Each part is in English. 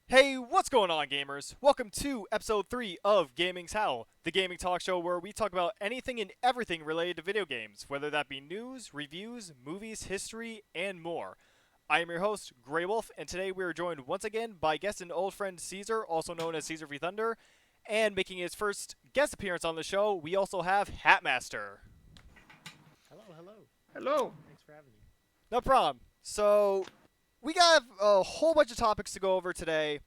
Hey, what's going on, gamers? Welcome to episode 3 of Gaming's Howl, the gaming talk show where we talk about anything and everything related to video games, whether that be news, reviews, movies, history, and more. I am your host, Graywolf, and today we are joined once again by guest and old friend Caesar, also known as Caesar v Thunder, and making his first guest appearance on the show, we also have HatMaster. Hello, hello. Hello. Thanks for having me. No problem. So, we got a whole bunch of topics to go over today.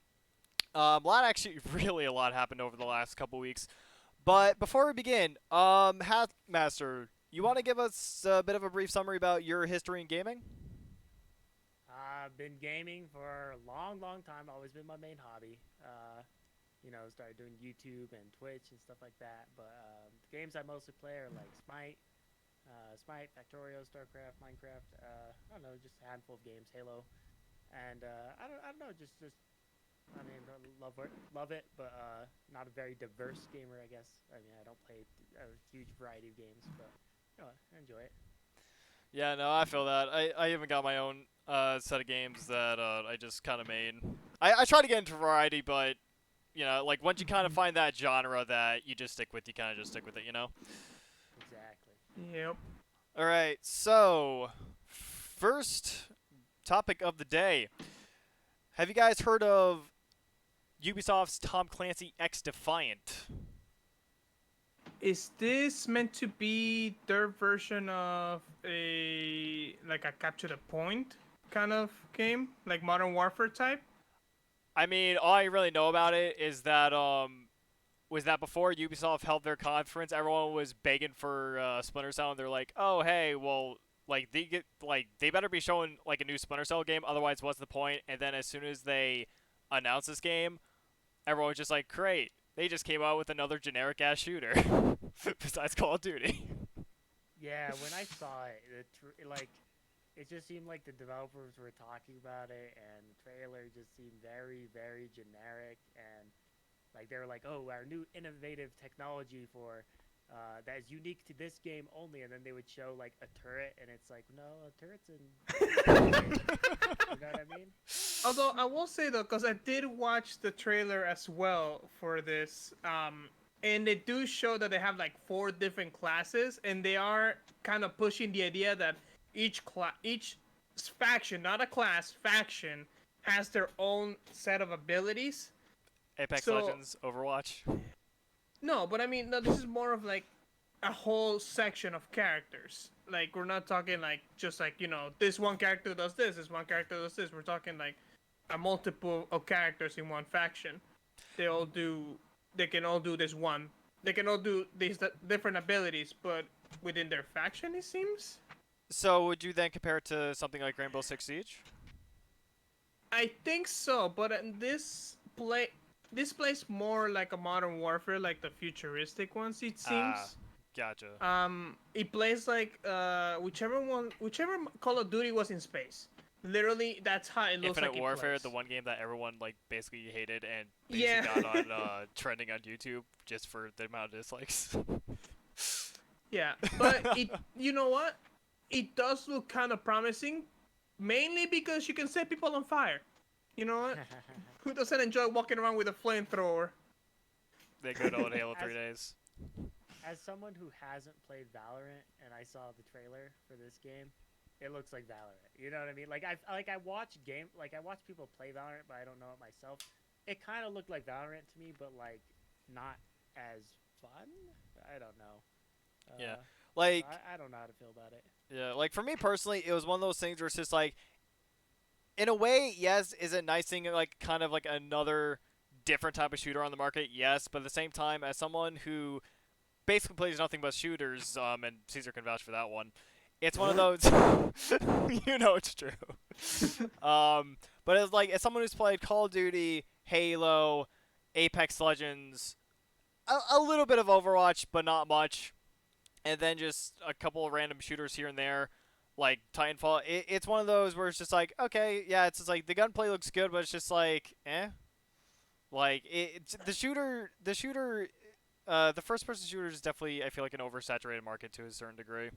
Really a lot happened over the last couple weeks. But before we begin, Hatmaster, you want to give us a bit of a brief summary about your history in gaming? I've been gaming for a long, long time. Always been my main hobby. Started doing YouTube and Twitch and stuff like that. But the games I mostly play are like Smite, Factorio, StarCraft, Minecraft. I don't know, just a handful of games. Halo, and I don't know, just I mean, love it, but not a very diverse gamer, I guess. I mean, I don't play a huge variety of games, but I enjoy it. Yeah, no, I feel that. I even got my own set of games that I just kind of made. I try to get into variety, but, like, once you kind of find that genre that you just stick with, you kind of just stick with it, you know? Exactly. Yep. Alright, so, first topic of the day. Have you guys heard of Ubisoft's Tom Clancy X Defiant? Is this meant to be their version of a capture the point kind of game, like Modern Warfare type? I mean, all I really know about it is that was that before Ubisoft held their conference, everyone was begging for Splinter Cell, and they're like, "Oh, hey, well, they better be showing like a new Splinter Cell game, otherwise, what's the point?" And then as soon as they announced this game, everyone was just like, "Great, they just came out with another generic ass shooter besides Call of Duty." Yeah, when I saw it, it just seemed like the developers were talking about it, and the trailer just seemed very, very generic, and like they were like, "Oh, our new innovative technology for that is unique to this game only," and then they would show like a turret, and it's like, no, a turret's in every game. You know what I mean? Although I will say though, because I did watch the trailer as well for this, and they do show that they have like four different classes, and they are kind of pushing the idea that each faction, not a class, faction has their own set of abilities. Apex So Legends, Overwatch. no, but I mean, no, this is more of like a whole section of characters. Like, we're not talking like just like, this one character does this one character does this. We're talking like a multiple of characters in one faction. They all do, they can all do this one. They can all do these different abilities, but within their faction, it seems. So would you then compare it to something like Rainbow Six Siege? I think so, but in this plays more like a Modern Warfare, like the futuristic ones. It Ah, seems. gotcha. It plays like whichever Call of Duty was in space. Literally, that's how it looks Infinite like it Warfare, the plays. one game that everyone like basically hated and basically Yeah, got on trending on YouTube just for the amount of dislikes. yeah, but you know what? It does look kind of promising, mainly because you can set people on fire. You know what? Who doesn't enjoy walking around with a flamethrower? They good old Halo as 3 days. as someone who hasn't played Valorant and I saw the trailer for this game, it looks like Valorant. You know what I mean? I watch people play Valorant, but I don't know it myself. It kind of looked like Valorant to me, but like not as fun. I don't know. Yeah, Uh, so like I don't know how to feel about it. yeah, like for me personally, it was one of those things where it's just like, in a way, yes, is it nice seeing like kind of like another different type of shooter on the market? Yes, but at the same time, as someone who basically plays nothing but shooters, and Caesar can vouch for that one. It's one of those, you know, it's true. But it's like as someone who's played Call of Duty, Halo, Apex Legends, a little bit of Overwatch, but not much, and then just a couple of random shooters here and there, like Titanfall. It's one of those where it's just like, okay, yeah, it's just like the gunplay looks good, but it's just like, eh. Like the first person shooter is definitely, I feel like, an oversaturated market to a certain degree.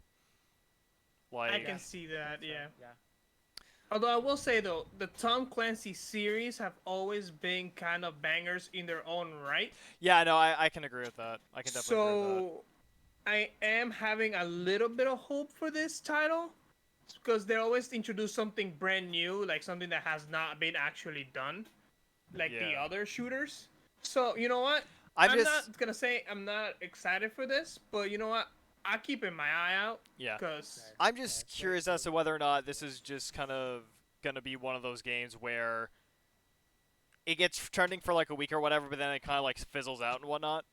I Like, can Yeah, see I think that. so. Yeah. Yeah. Although I will say though, the Tom Clancy series have always been kind of bangers in their own right. Yeah, no, I can agree with that. I can definitely agree with that. So I am having a little bit of hope for this title because they always introduce something brand new, like something that has not been actually done, like the Yeah. other shooters. So you know what? I'm I'm just not gonna say I'm not excited for this, but you know what? I'm keeping my eye out yeah. because I'm just curious as to whether or not this is just kind of gonna be one of those games where it gets trending for like a week or whatever, but then it kind of like fizzles out and whatnot.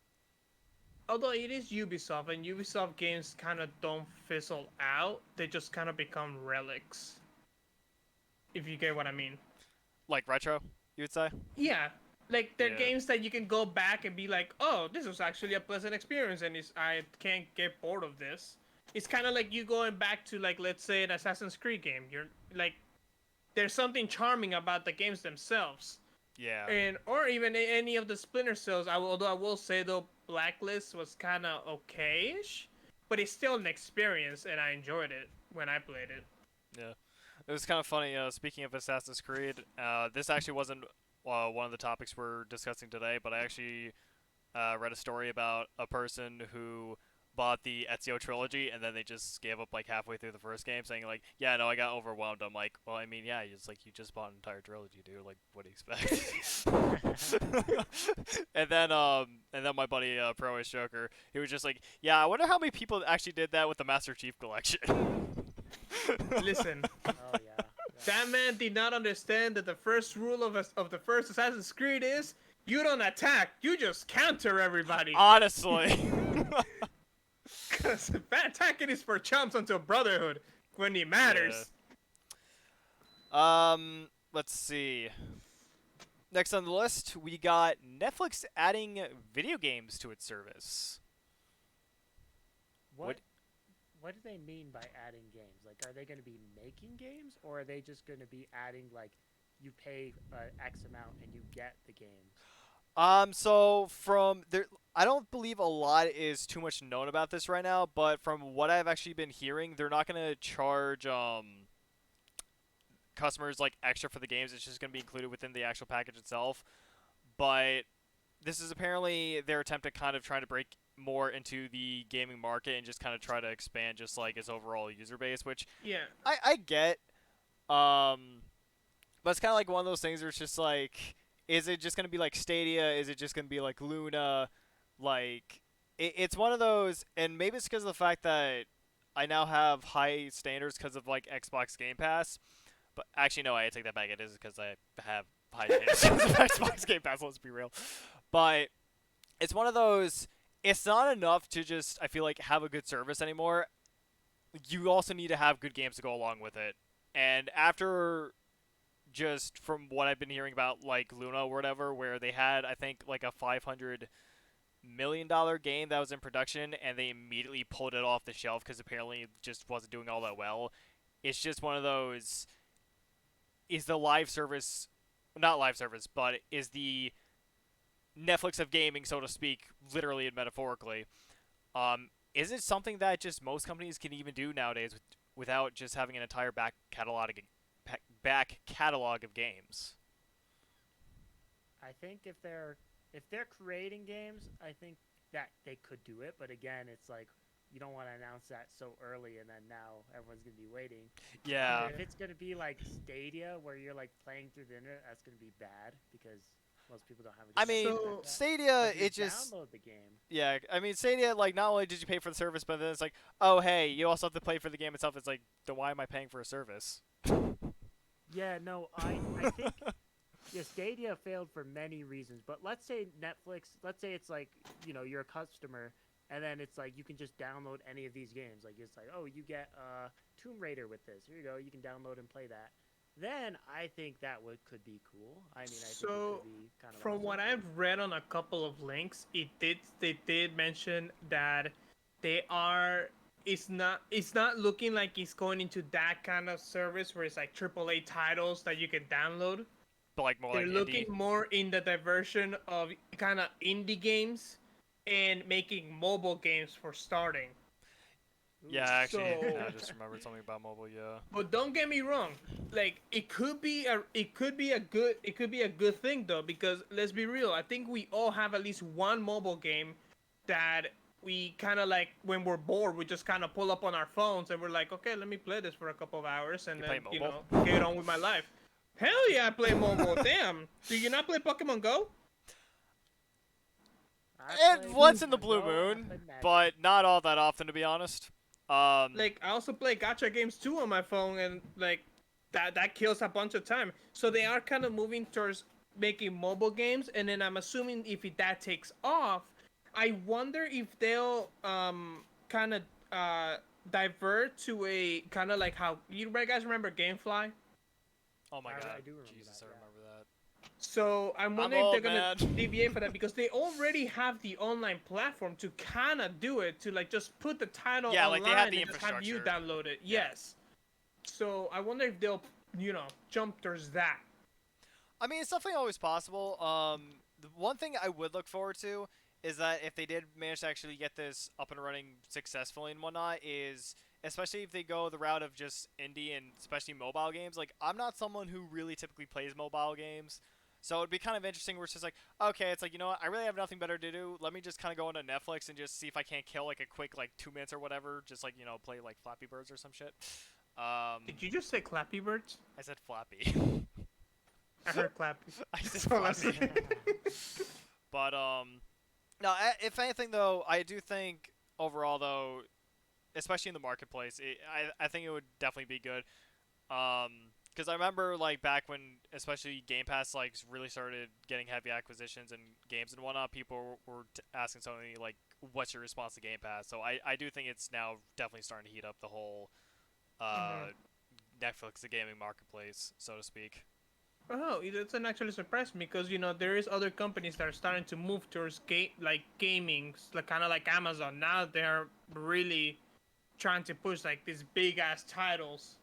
although it is Ubisoft and Ubisoft games kind of don't fizzle out, they just kind of become relics. If you get what I mean. Like retro, you would say? Yeah, like they're Yeah. games that you can go back and be like, oh, this was actually a pleasant experience, and I can't get bored of this. It's kind of like you going back to like let's say an Assassin's Creed game. You're like, there's something charming about the games themselves, Yeah. and or even any of the Splinter Cells. Although I will say though, Blacklist was kind of okayish, but it's still an experience, and I enjoyed it when I played it. Yeah. It was kind of funny. Speaking of Assassin's Creed, this actually wasn't one of the topics we're discussing today, but I actually read a story about a person who bought the Ezio trilogy and then they just gave up like halfway through the first game, saying like, "Yeah, no, I got overwhelmed." I'm like, "Well, I mean, yeah, it's like you just bought an entire trilogy, dude. Like, what do you expect?" And then my buddy Pro Ace Joker, he was just like, "Yeah, I wonder how many people actually did that with the Master Chief collection." Listen, Oh yeah. that man did not understand that the first rule of the first Assassin's Creed is you don't attack, you just counter everybody. Honestly. Because attacking is for chumps until Brotherhood when it matters. Let's see. Next on the list, we got Netflix adding video games to its service. What what do they mean by adding games? Like, are they going to be making games, or are they just going to be adding like you pay X amount and you get the games? So from there, I don't believe a lot is too much known about this right now, but from what I've actually been hearing, they're not gonna charge customers like extra for the games. It's just gonna be included within the actual package itself. But this is apparently their attempt at kind of trying to break more into the gaming market and just kind of try to expand just like its overall user base, which Yeah. I get. But it's kind of like one of those things where it's just like, is it just gonna be like Stadia? Is it just gonna be like Luna? Like, it's one of those, and maybe it's because of the fact that I now have high standards because of like Xbox Game Pass. But actually, no, I take that back. It is because I have high standards because of Xbox Game Pass. Let's be real. But it's one of those. It's not enough to just, I feel like, have a good service anymore. You also need to have good games to go along with it. And after just from what I've been hearing about like Luna or whatever, where they had I think like a $500 million game that was in production and they immediately pulled it off the shelf because apparently it just wasn't doing all that well. It's just one of those. Is the live service, not live service, but is the Netflix of gaming, so to speak, literally and metaphorically? Is it something that just most companies can even do nowadays without just having an entire back catalog of games? I think if they're creating games, I think that they could do it. But again, it's like you don't want to announce that so early, and then now everyone's gonna be waiting. Yeah. If it's gonna be like Stadia, where you're like playing through the internet, that's gonna be bad because most people don't have a good I mean, So- Stadia, But you it just download the game. yeah. I mean, Stadia, like not only did you pay for the service, but then it's like, oh hey, you also have to pay for the game itself. It's like, then why am I paying for a service? Yeah, no, I think yeah, Stadia failed for many reasons. But let's say Netflix, let's say it's like you're a customer, and then it's like you can just download any of these games. Like it's like, oh, you get Tomb Raider with this. Here you go, you can download and play that. Then I think that could be cool. I mean, I think it So, could be kind of from awesome. what I've read on a couple of links, they did mention that they are it's not looking like it's going into that kind of service where it's like AAA titles that you can download. But like more They're like looking indie. more in the diversion of kind of indie games and making mobile games for starting. Yeah, actually, So- I just remembered something about mobile. Yeah. But don't get me wrong, like it could be a good thing though, because let's be real, I think we all have at least one mobile game that we kind of like when we're bored, we just kind of pull up on our phones and we're like, okay, let me play this for a couple of hours and You then play mobile? get on with my life. Hell yeah, I play mobile. Damn, do you not play Pokemon Go? And once in the blue moon, but not all that often, to be honest. Like I also play gacha games too on my phone, and like that kills a bunch of time. So they are kind of moving towards making mobile games, and then I'm assuming if that takes off, I wonder if they'll kind of divert to a kind of like how you guys remember GameFly. oh my I god, do remember Jesus, that, I yeah. remember that. So I'm wondering old, if they're gonna man. deviate for that because they already have the online platform to kind of do it, to like just put the title Yeah, online like, they have the and just have you infrastructure. download it. Yeah. Yes. So I wonder if they'll jump towards that. I mean, it's definitely always possible. The one thing I would look forward to is that if they did manage to actually get this up and running successfully and whatnot, is especially if they go the route of just indie and especially mobile games. Like, I'm not someone who really typically plays mobile games. So it'd be kind of interesting where it's just like, okay, it's like, you know what, I really have nothing better to do. Let me just kind of go into Netflix and just see if I can't kill like a quick like 2 minutes or whatever. Just like, play like Flappy Birds or some shit. Did you just say Clappy Birds? I said Flappy. I heard Clappy. I said So let's- Flappy. But no, if anything though, I do think overall though, especially in the marketplace, I think it would definitely be good. Because I remember like back when especially Game Pass like really started getting heavy acquisitions and games and whatnot, people were asking Sony like, "What's your response to Game Pass?" So I do think it's now definitely starting to heat up the whole Netflix, the gaming marketplace, so to speak. Oh, it doesn't actually surprise me because there is other companies that are starting to move towards gaming, like kind of like Amazon. Now they're really trying to push like these big ass titles,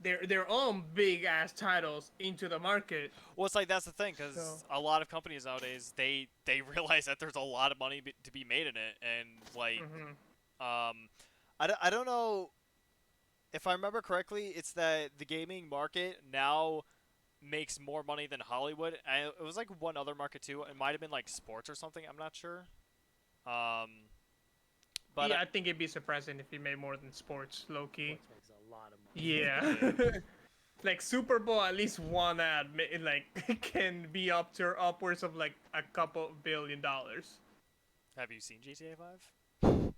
their own big ass titles into the market. Well, it's like that's the thing, because So- a lot of companies nowadays they realize that there's a lot of money to be made in it, and like I don't know if I remember correctly. It's that the gaming market now makes more money than Hollywood. And it was like one other market too. It might have been like sports or something. I'm not sure. But Yeah, I think it'd be surprising if he made more than sports, low key. Sports makes a lot of money. Yeah. Like Super Bowl, at least one ad like can be up to upwards of like a couple $1 billion. have you seen GTA 5?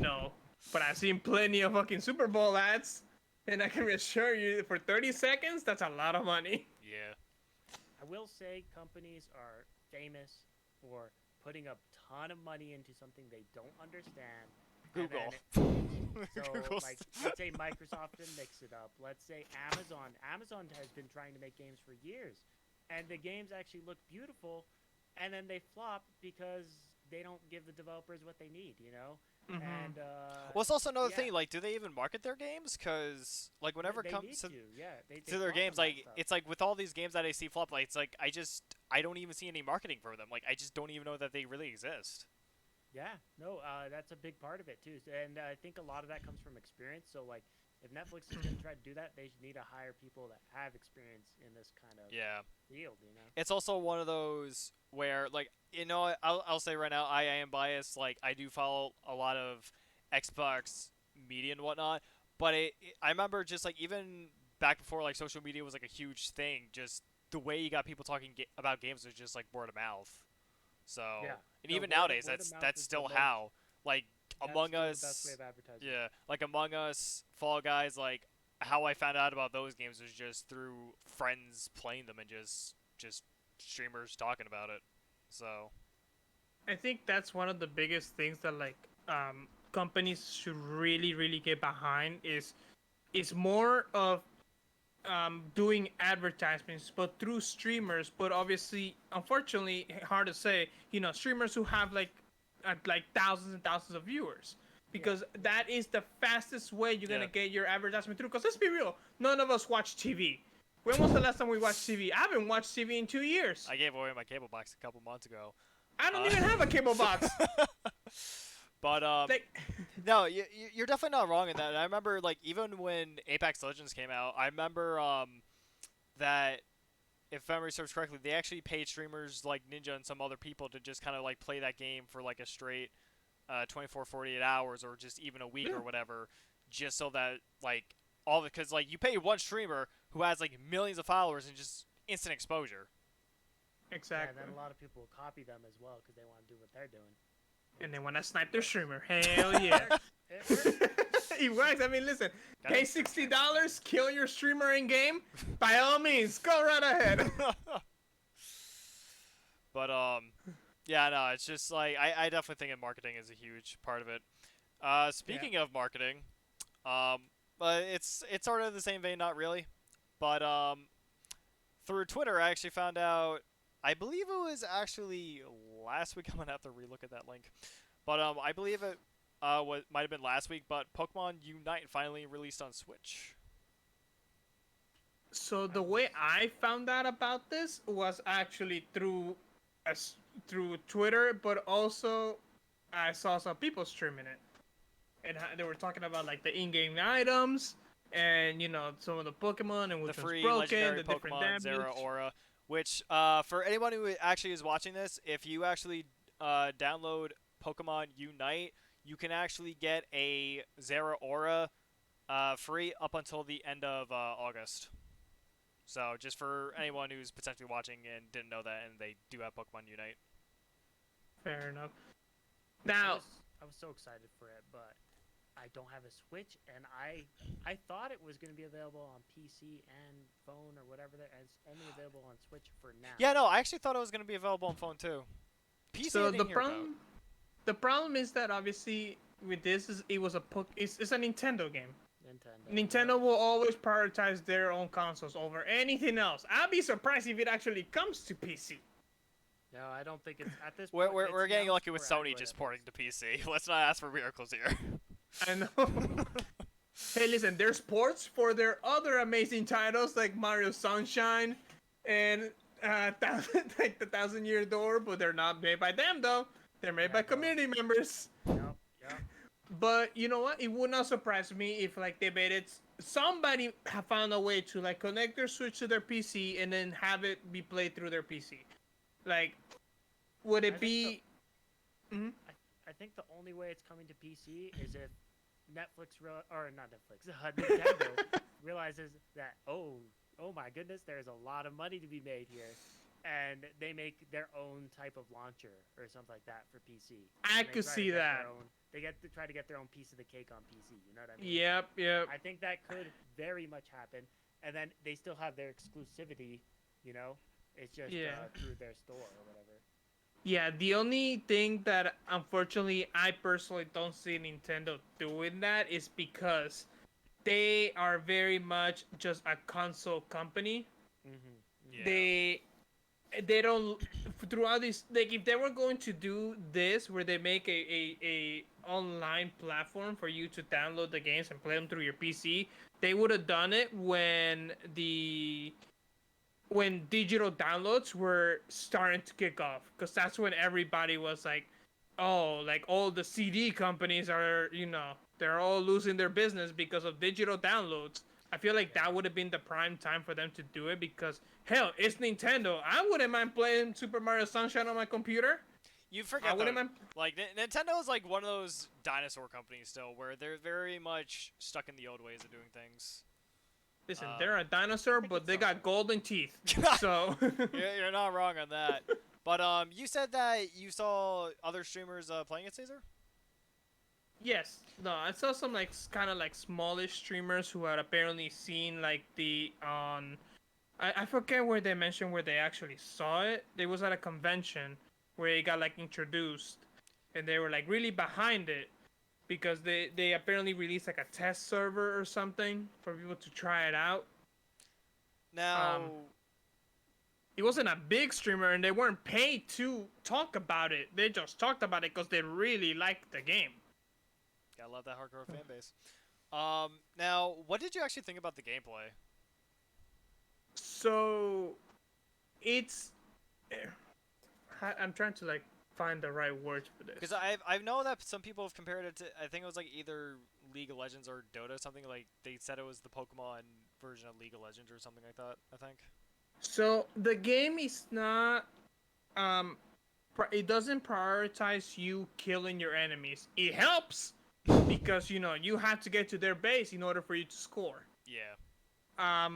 No, but I've seen plenty of fucking Super Bowl ads, and I can assure you, for 30 seconds, that's a lot of money. Yeah. I will say companies are famous for putting a ton of money into something they don't understand. and Google. then- So, Google's- like, let's say Microsoft and mix it up. Let's say Amazon. Amazon has been trying to make games for years, and the games actually look beautiful, and then they flop because they don't give the developers what they need, And Well, it's also another yeah. thing. Like, do they even market their games? Because like whenever it they comes need to, yeah, they to their flop games, on that like stuff. it's like with all these games that I see flop, like it's like I don't even see any marketing for them. Like I just don't even know that they really exist. Yeah, no, that's a big part of it too, and I think a lot of that comes from experience. So, like, if Netflix is going to try to do that, they need to hire people that have experience in this kind of Yeah. field. It's also one of those where, like, I'll say right now, I am biased. Like, I do follow a lot of Xbox media and whatnot, but I remember just, like, even back before, like, social media was, like, a huge thing, just the way you got people talking about games was just, like, word of mouth. So, Yeah. and No, even word of- nowadays, word of mouth that's is the still most- how. Like, That's Among still Us. the best way of advertising. Yeah, like Among Us, Fall Guys, like how I found out about those games was just through friends playing them and just streamers talking about it. So I think that's one of the biggest things that like companies should really get behind is more of doing advertisements, but through streamers. But obviously, unfortunately, hard to say. Streamers who have like thousands and thousands of viewers, because that is the fastest way you're gonna get your advertisement through. Because let's be real, none of us watch TV. When was the last time we watched TV? I haven't watched TV in 2 years. I gave away my cable box a couple months ago. I don't even have a cable box. But Like, no, you're definitely not wrong in that. And I remember like even when Apex Legends came out, I remember that if memory serves correctly, they actually paid streamers like Ninja and some other people to just kind of like play that game for like a straight 24, 48 hours or just even a week yeah, or whatever, just so that like all because like you pay one streamer who has like millions of followers and just instant exposure. exactly. Yeah, then a lot of people will copy them as well because they want to do what they're doing. And they want to snipe their streamer. Hell yeah. It works. It works. I mean, listen, Got pay it. $60, kill your streamer in game. By all means, go right ahead. But yeah, no, it's just like I definitely think that marketing is a huge part of it. Speaking of marketing, but it's sort of the same vein, not really, but through Twitter I actually found out. I believe it was actually last week. I'm gonna have to relook at that link, but I believe it might have been last week. But Pokemon Unite finally released on Switch. So the way I found out about this was actually through Twitter, but also I saw some people streaming it, and they were talking about like the in-game items and some of the Pokemon and The which was free broken, legendary the different Pokemon damage. Zera Aura, which for anyone who actually is watching this, if you actually download Pokemon Unite, you can actually get a Zera Aura free up until the end of August. So just for anyone who's potentially watching and didn't know that, and they do have Pokemon Unite. Fair enough. I Now, was so excited for it, but I don't have a Switch, and I thought it was going to be available on PC and phone or whatever. It's only available on Switch for now. Yeah, no, I actually thought it was going to be available on phone too. PC I so didn't hear about. the problem is that obviously with this it's a Nintendo game. Nintendo will always prioritize their own consoles over anything else. I'd be surprised if it actually comes to PC. No, I don't think it's at this point. We're getting announced lucky with for Sony Android, just at porting least. to PC. Let's not ask for miracles here. I know. Hey, listen, there's ports for their other amazing titles like Mario Sunshine and like the Thousand Year Door, but they're not made by them though. They're made by Yeah, no. community members. Yep. But you know what? It would not surprise me if like they made it. Somebody have found a way to like connect their Switch to their PC and then have it be played through their PC. Like, would it be? I think the only way it's coming to PC is if Netflix or not Netflix, Nintendo realizes that oh my goodness, there's a lot of money to be made here, and they make their own type of launcher or something like that for PC. I And they could try to see get that. their own- They try to get their own piece of the cake on PC. You know what I mean? Yep. I think that could very much happen, and then they still have their exclusivity. It's just through their store or whatever. Yeah, the only thing that unfortunately I personally don't see Nintendo doing that is because they are very much just a console company. Yeah. They don't throughout this, like if they were going to do this where they make a online platform for you to download the games and play them through your PC, they would have done it when digital downloads were starting to kick off, because that's when everybody was like, oh, like all the CD companies are, they're all losing their business because of digital downloads. I feel like that would have been the prime time for them to do it, because hell, it's Nintendo. I wouldn't mind playing Super Mario Sunshine on my computer. You forget wouldn't though, mind- like Nintendo is like one of those dinosaur companies still, where they're very much stuck in the old ways of doing things. Listen, they're a dinosaur, but they got golden teeth. So You're not wrong on that. But you said that you saw other streamers playing it, Caesar? yes, no, I saw some like kind of like smallish streamers who had apparently seen like I forget where they mentioned where they actually saw it. They was at a convention where it got like introduced, and they were like really behind it, because they apparently released like a test server or something for people to try it out. Now, It wasn't a big streamer, and they weren't paid to talk about it. They just talked about it because they really liked the game. gotta love that hardcore fan base. Now, what did you actually think about the gameplay? So, it's... I'm trying to like find the right words for this. Because I know that some people have compared it to, I think it was like either League of Legends or Dota, something like they said it was the Pokemon version of League of Legends or something like that. I think. So the game is not, it doesn't prioritize you killing your enemies. It helps because you have to get to their base in order for you to score. Yeah.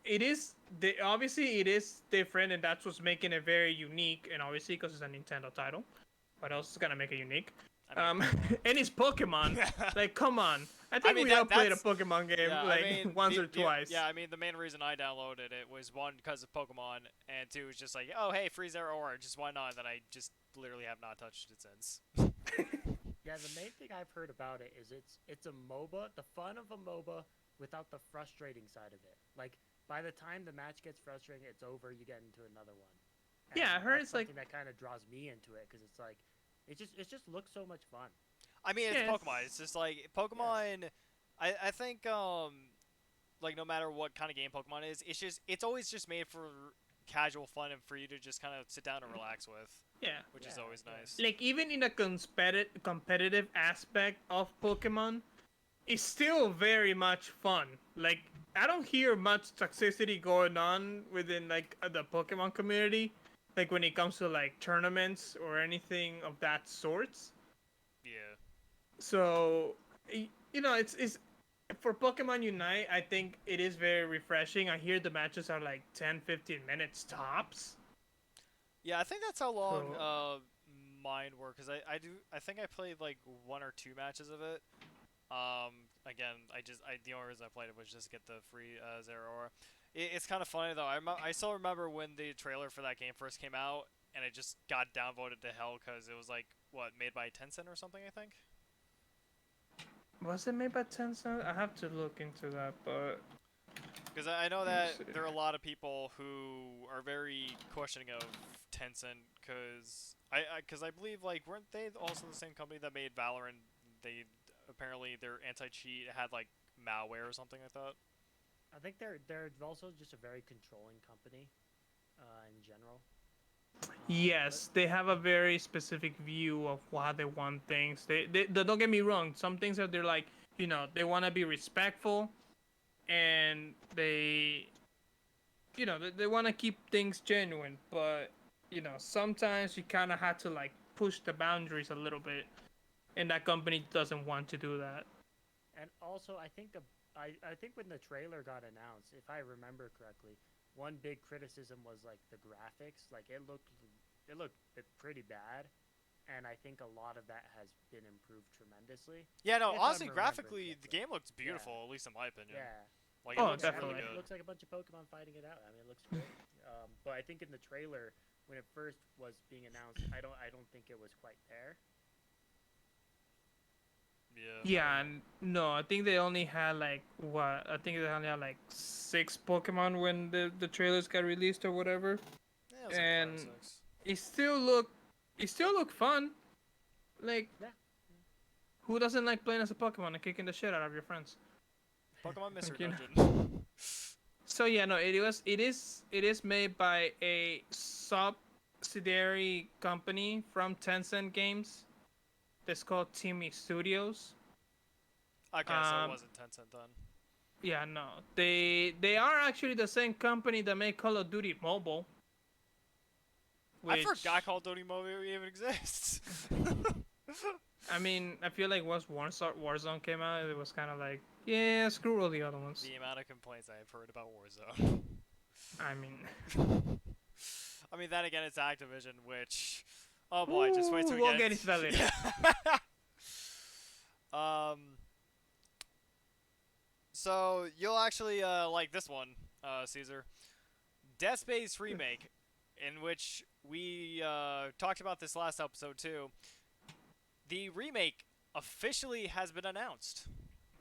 It is obviously it is different, and that's what's making it very unique. And obviously, because it's a Nintendo title, what else is gonna make it unique? I mean, And it's Pokemon. Like, come on. I think we all played a Pokemon game once or twice. Yeah, I mean, the main reason I downloaded it was one because of Pokemon, and two was just like, oh hey, free Zero Aura, just why not? That I just literally have not touched it since. Yeah, the main thing I've heard about it is it's a MOBA, the fun of a MOBA without the frustrating side of it. Like, by the time the match gets frustrating, it's over, you get into another one. And Yeah, I heard that's it's like something that kind of draws me into it because it's like it just looks so much fun. I mean, it's Yeah, Pokemon. It's just like Pokemon. I think like no matter what kind of game Pokemon is, it's always just made for casual fun and for you to just kind of sit down and relax with. Yeah. Which is Yeah, always yeah. nice. Like, even in a competitive aspect of Pokemon, it's still very much fun. Like, I don't hear much toxicity going on within like the Pokemon community, like when it comes to like tournaments or anything of that sorts. Yeah. So, it's for Pokemon Unite, I think it is very refreshing. I hear the matches are like 10-15 minutes tops. Yeah, I think that's how long So- mine were, because I think I played like 1 or 2 matches of it. Again, the only reason I played it was just to get the free Zero Aura. It's kind of funny though. I still remember when the trailer for that game first came out, and it just got downvoted to hell because it was like made by Tencent or something, I think. Was it made by Tencent? I have to look into that, but Because I know Let me that see. there are a lot of people who are very questioning of Tencent because I believe like weren't they also the same company that made Valorant? They apparently their anti-cheat had like malware or something like that. I think they're also just a very controlling company, in general. yes, they have a very specific view of how they want things. They don't get me wrong. Some things that they're like, they want to be respectful, and they want to keep things genuine. But sometimes you kind of have to like push the boundaries a little bit, and that company doesn't want to do that. And also, I think I think when the trailer got announced, if I remember correctly, one big criticism was like the graphics. Like it looked pretty bad, and I think a lot of that has been improved tremendously. Yeah, no, If I'm honestly, remembering graphically, the correctly. game looks beautiful, at least in my opinion. Yeah. Like, Oh, it looks definitely. really It good. looks like a bunch of Pokemon fighting it out. I mean, it looks great. But I think in the trailer, when it first was being announced, I don't think it was quite there. Yeah. Yeah, and no, I think they only had like what? I think they only had like 6 Pokemon when the trailers got released or whatever. Yeah, it was like 5 or And 6. it still look fun. Like, Yeah. who doesn't like playing as a Pokemon and kicking the shit out of your friends? Pokemon Mystery you know. Dungeon. So yeah, no, it is made by a subsidiary company from Tencent Games. That's called Timmy Studios. Okay, so it Um, wasn't Tencent then. Yeah, no, they are actually the same company that made Call of Duty Mobile. I forgot Call of Duty Mobile even exists. I mean, I feel like once Warzone came out, it was kind of like, yeah, screw all the other ones. The amount of complaints I've heard about Warzone. I mean, I mean, then again, it's Activision, which... Oh boy, just wait till we we'll get... get into that later. So, you'll actually like this one, Caesar. DeadSpace Remake, in which we talked about this last episode too. The remake officially has been announced.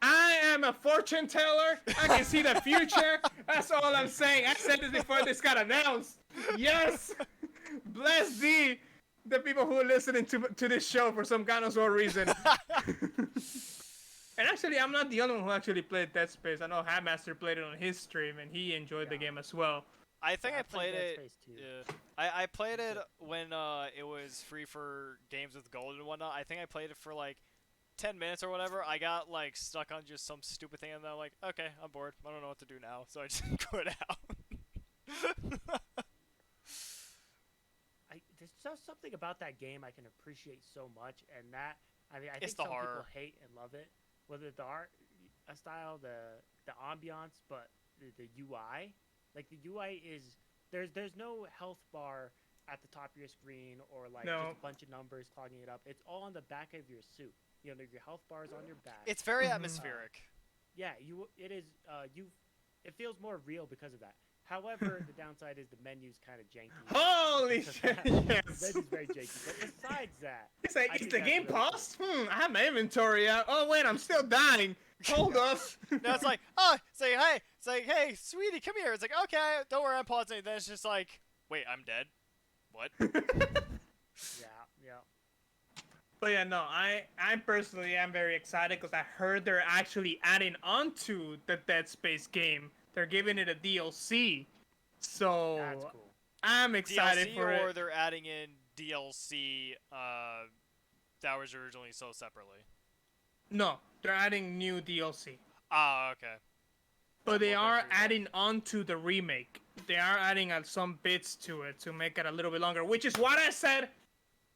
I am a fortune teller. I can see the future. That's all I'm saying. I said this before this got announced. Yes. Bless thee, the people who are listening to this show for some kind of sort of reason. And actually, I'm not the only one who actually played Dead Space. I know HatMaster played it on his stream, and he enjoyed the game as well. I think Yeah, I played Dead it. Space 2. Yeah, I played it when it was free for games with gold and whatnot. I think I played it for like 10 minutes or whatever. I got like stuck on just some stupid thing, and then I'm like, okay, I'm bored. I don't know what to do now, so I just quit out. There's just something about that game I can appreciate so much, and that I mean, I It's think the some horror. people hate and love it, whether the art style, the ambiance, but the UI, like the UI is there's no health bar at the top of your screen or like No. just a bunch of numbers clogging it up. It's all on the back of your suit. You know, your health bar is on your back. It's very Mhm. atmospheric. Yeah, it is. It feels more real because of that. However, the downside is the menu's kind of janky. Holy because shit! of that. Yes. The menu's very janky. But besides that, It's like, I is think the that's game really cool. paused? I have my inventory out. Oh wait, I'm still dying. Hold up. Now it's like, oh, it's like, hey, sweetie, come here. It's like, okay, don't worry, I'm pausing. Then it's just like, wait, I'm dead. What? Yeah. But yeah, no, I personally am very excited because I heard they're actually adding on to the Dead Space game. They're giving it a DLC. So That's cool. I'm excited DLC, for or it. they're adding in DLC that was originally sold separately. No, they're adding new DLC. Ah, okay. But they Well, are thank you. adding on to the remake. They are adding some bits to it to make it a little bit longer, which is what I said.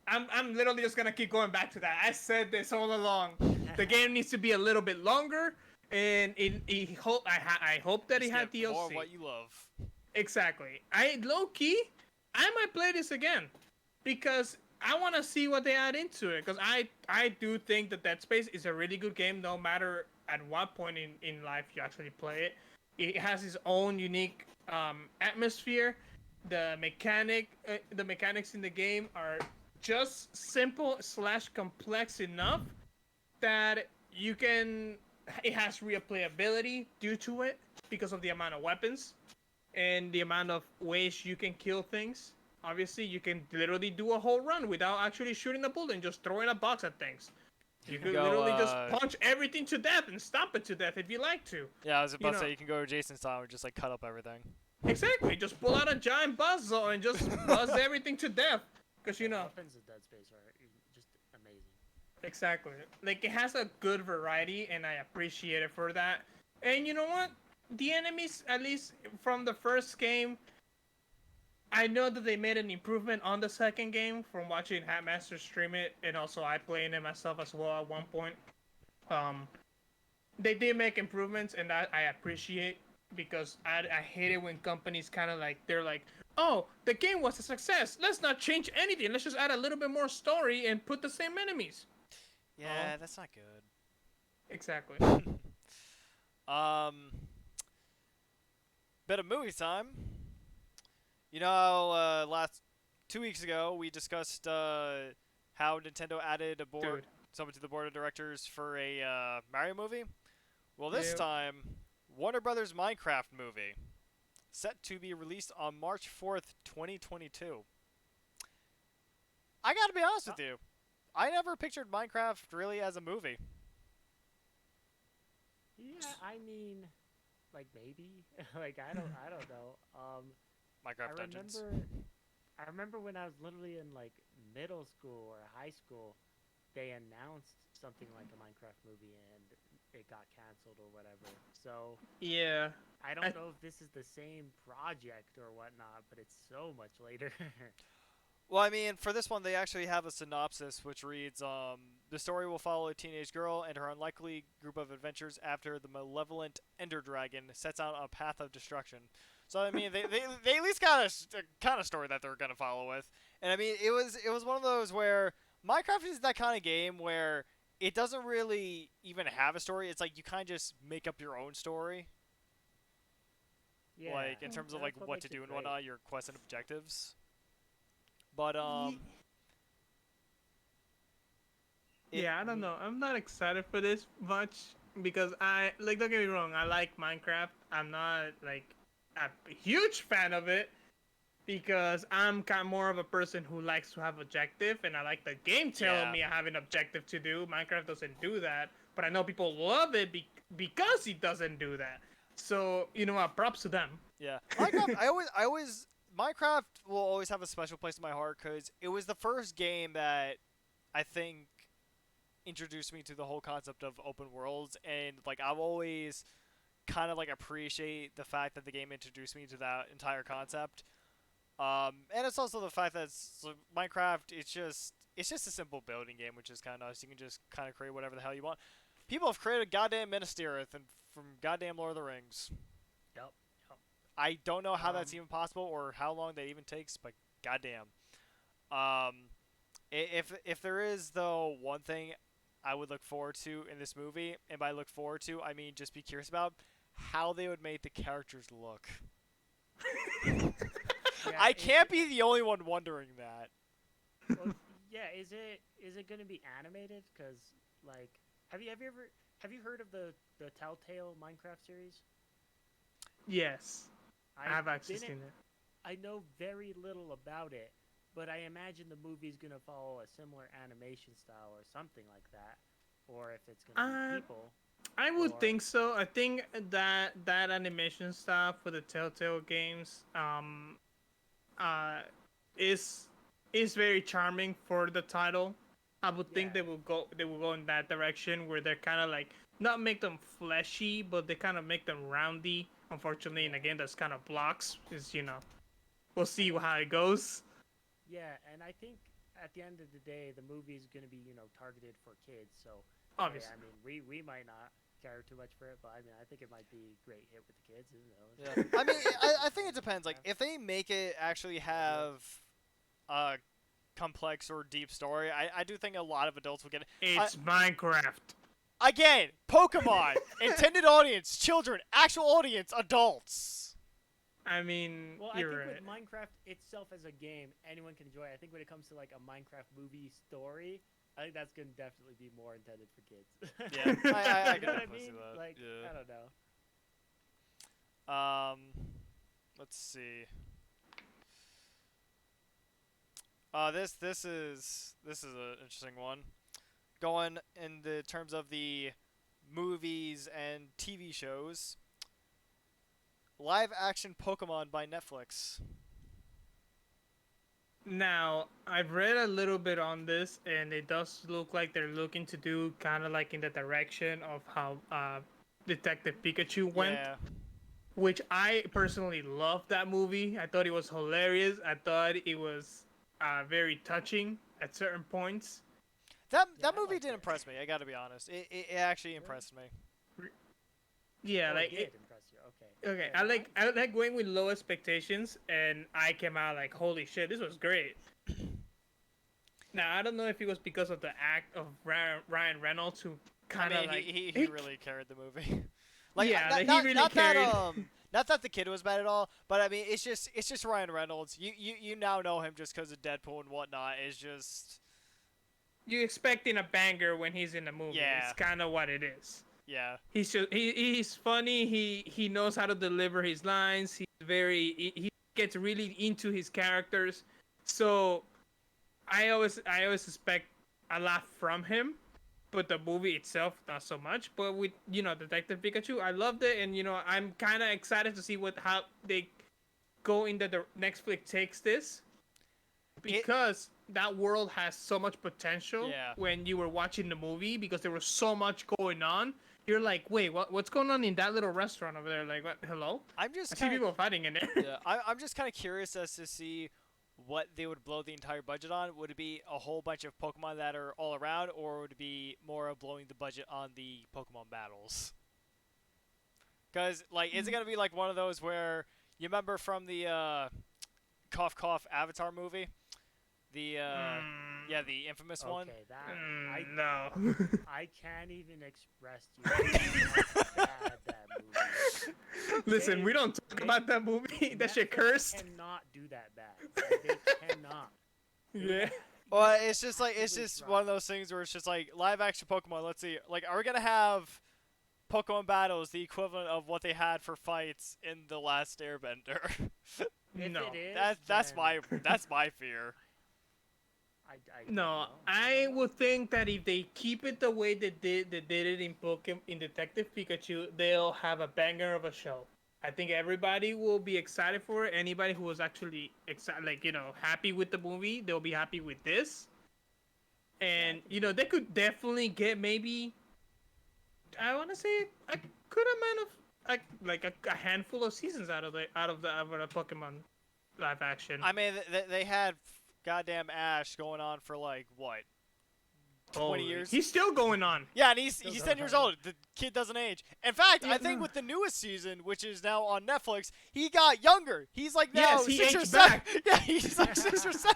I'm literally just gonna keep going back to that. I said this all along. The game needs to be a little bit longer, and I hope that it Just had get more of DLC. what you love. Exactly. I low key, I might play this again because I want to see what they add into it. Because I do think that Dead Space is a really good game, no matter at what point in life you actually play it. It has its own unique atmosphere. The mechanics in the game are just simple / complex enough that you can. It has replayability due to it because of the amount of weapons and the amount of ways you can kill things. Obviously, you can literally do a whole run without actually shooting a bullet and just throwing a box at things. You could go, literally just punch everything to death and stomp it to death if you like to. Yeah, I was about You to know. say you can go to Jason style and just like cut up everything. Exactly. Just pull out a giant buzzsaw and just buzz everything to death. Because, you The know. weapons in Dead Space are just amazing. Exactly. Like, it has a good variety, and I appreciate it for that. And you know what? The enemies, at least from the first game, I know that they made an improvement on the second game from watching HatMasters stream it, and also I playing it myself as well at one point. They did make improvements, and that I appreciate, because I hate it when companies kind of like, they're like, oh, the game was a success. Let's not change anything. Let's just add a little bit more story and put the same enemies. Yeah, that's not good. Exactly. Bit of movie time. You know, last 2 weeks ago we discussed how Nintendo added Dude. someone to the board of directors for a Mario movie. Well, this Yep. time, Warner Brothers Minecraft movie, set to be released on March 4th, 2022. I gotta be honest with you, I never pictured Minecraft really as a movie. Yeah, I mean, like maybe, like I don't know. Minecraft Dungeons. I remember when I was literally in like middle school or high school, they announced something like a Minecraft movie and it got canceled or whatever. So Yeah. I don't know if this is the same project or whatnot, but it's so much later. Well, I mean, for this one, they actually have a synopsis which reads, the story will follow a teenage girl and her unlikely group of adventures after the malevolent Ender Dragon sets out on a path of destruction. So, I mean, they at least got a kind of story that they're going to follow with. And, I mean, it was one of those where Minecraft is that kind of game where it doesn't really even have a story. It's like you kind of just make up your own story. Yeah, Like, in terms of, like, that's what to makes do it and great. whatnot, your quests and objectives. But, Yeah, I don't know. I'm not excited for this much because don't get me wrong, I like Minecraft. I'm not like a huge fan of it because I'm kind of more of a person who likes to have objective, and I like the game telling Yeah. me I have an objective to do. Minecraft doesn't do that, but I know people love it because it doesn't do that. So you know what? Props to them. Yeah, Minecraft. Minecraft will always have a special place in my heart because it was the first game that I think introduced me to the whole concept of open worlds, and like I've always kind of like appreciate the fact that the game introduced me to that entire concept. And it's also the fact that Minecraft. It's just a simple building game, which is kind of nice. You can just kind of create whatever the hell you want. People have created goddamn Minas Tirith and from goddamn Lord of the Rings. Yep. Yep. I don't know how that's Um, even possible or how long that even takes, but goddamn. Um, if there is though one thing I would look forward to in this movie, and by look forward to I mean just be curious about how they would make the characters look. Yeah, I can't be the only one wondering that. Well, yeah, is it going to be animated? Because like, have you heard of the Telltale Minecraft series? Yes, I have access didn't- to it. I know very little about it, but I imagine the movie's going to follow a similar animation style or something like that, or if it's going to be people. I would Or- think so. I think that animation style for the Telltale games uh is very charming for the title. I would think Yeah. they will go in that direction where they're kind of like not make them fleshy, but they kind of make them roundy. Unfortunately, in a game that's kind of blocks, is we'll see how it goes. Yeah, and I think at the end of the day, the movie is going to be targeted for kids. So Obviously. I mean, we might not care too much for it, but I mean, I think it might be a great hit with the kids. Who knows? Yeah. I mean, I think it depends. Like, if they make it actually have a complex or deep story, I do think a lot of adults will get it. It's Minecraft. Again, Pokemon, intended audience, children, actual audience, adults. I mean, Well, I you're think right. with Minecraft itself as a game, anyone can enjoy it. I think when it comes to like a Minecraft movie story, I think that's gonna definitely be more intended for kids. Yeah, I You can know what I definitely see mean? that. Like, Yeah. I don't know. Let's see. This is an interesting one. Going in the terms of the movies and TV shows. Live action Pokemon by Netflix. Now, I've read a little bit on this, and it does look like they're looking to do kind of like in the direction of how Detective Pikachu went, Yeah. which I personally loved that movie. I thought it was hilarious. I thought it was very touching at certain points. That Yeah, I movie liked did it. impress me. I gotta be honest. It actually impressed me. Yeah, Oh, like it did impress you. Okay. okay, Yeah, I like going with low expectations, and I came out like, holy shit, this was great. Now I don't know if it was because of the act of Ryan Reynolds, who kind I of mean, like he really carried the movie. Like, Yeah, not, he not, really not that carried. not that the kid was bad at all, but I mean, it's just Ryan Reynolds. You now know him just because of Deadpool and whatnot. It's just you expecting a banger when he's in the movie. Yeah. It's kind of what it is. yeah. He's funny. He knows how to deliver his lines. He gets really into his characters. So I always expect a lot from him, but the movie itself not so much. But with Detective Pikachu, I loved it, and I'm kind of excited to see how they go into the Netflix takes this, because that world has so much potential. Yeah. When you were watching the movie, because there was so much going on, you're like, wait, what's going on in that little restaurant over there? Like, what? Hello? I'm I just see kind people of fighting in there. yeah. I'm just kind of curious as to see what they would blow the entire budget on. Would it be a whole bunch of Pokemon that are all around, or would it be more of blowing the budget on the Pokemon battles? Because like, is it gonna be like one of those where you remember from the cough cough Avatar movie, the yeah, the infamous one. Okay, that No. I can't even express to you how bad that movie. Listen, we They- don't talk they- about that movie. That shit Netflix cursed. Cannot do that bad. Like, they cannot. Yeah. Well, it's just like it's Absolutely just try. one of those things where it's just like live action Pokemon. Let's see, like, are we gonna have Pokemon battles the equivalent of what they had for fights in the Last Airbender? If No. it is, That's then my fear. No, don't know. I would think that if they keep it the way they did it in Pokemon in Detective Pikachu, they'll have a banger of a show. I think everybody will be excited for it. Anybody who was actually excited, like happy with the movie, they'll be happy with this. And they could definitely get maybe I want to say a good amount of a handful of seasons out of the Pokemon live action. I mean, they had goddamn Ash going on for like what, 20 years? He's still going on. Yeah, and he's Still 10 going years on. old. The kid doesn't age. In fact, Yeah, I think no. with the newest season, which is now on Netflix, he got younger. He's like now Yes, he 6 or aged 7. back. Yeah, he's like 6 or 7.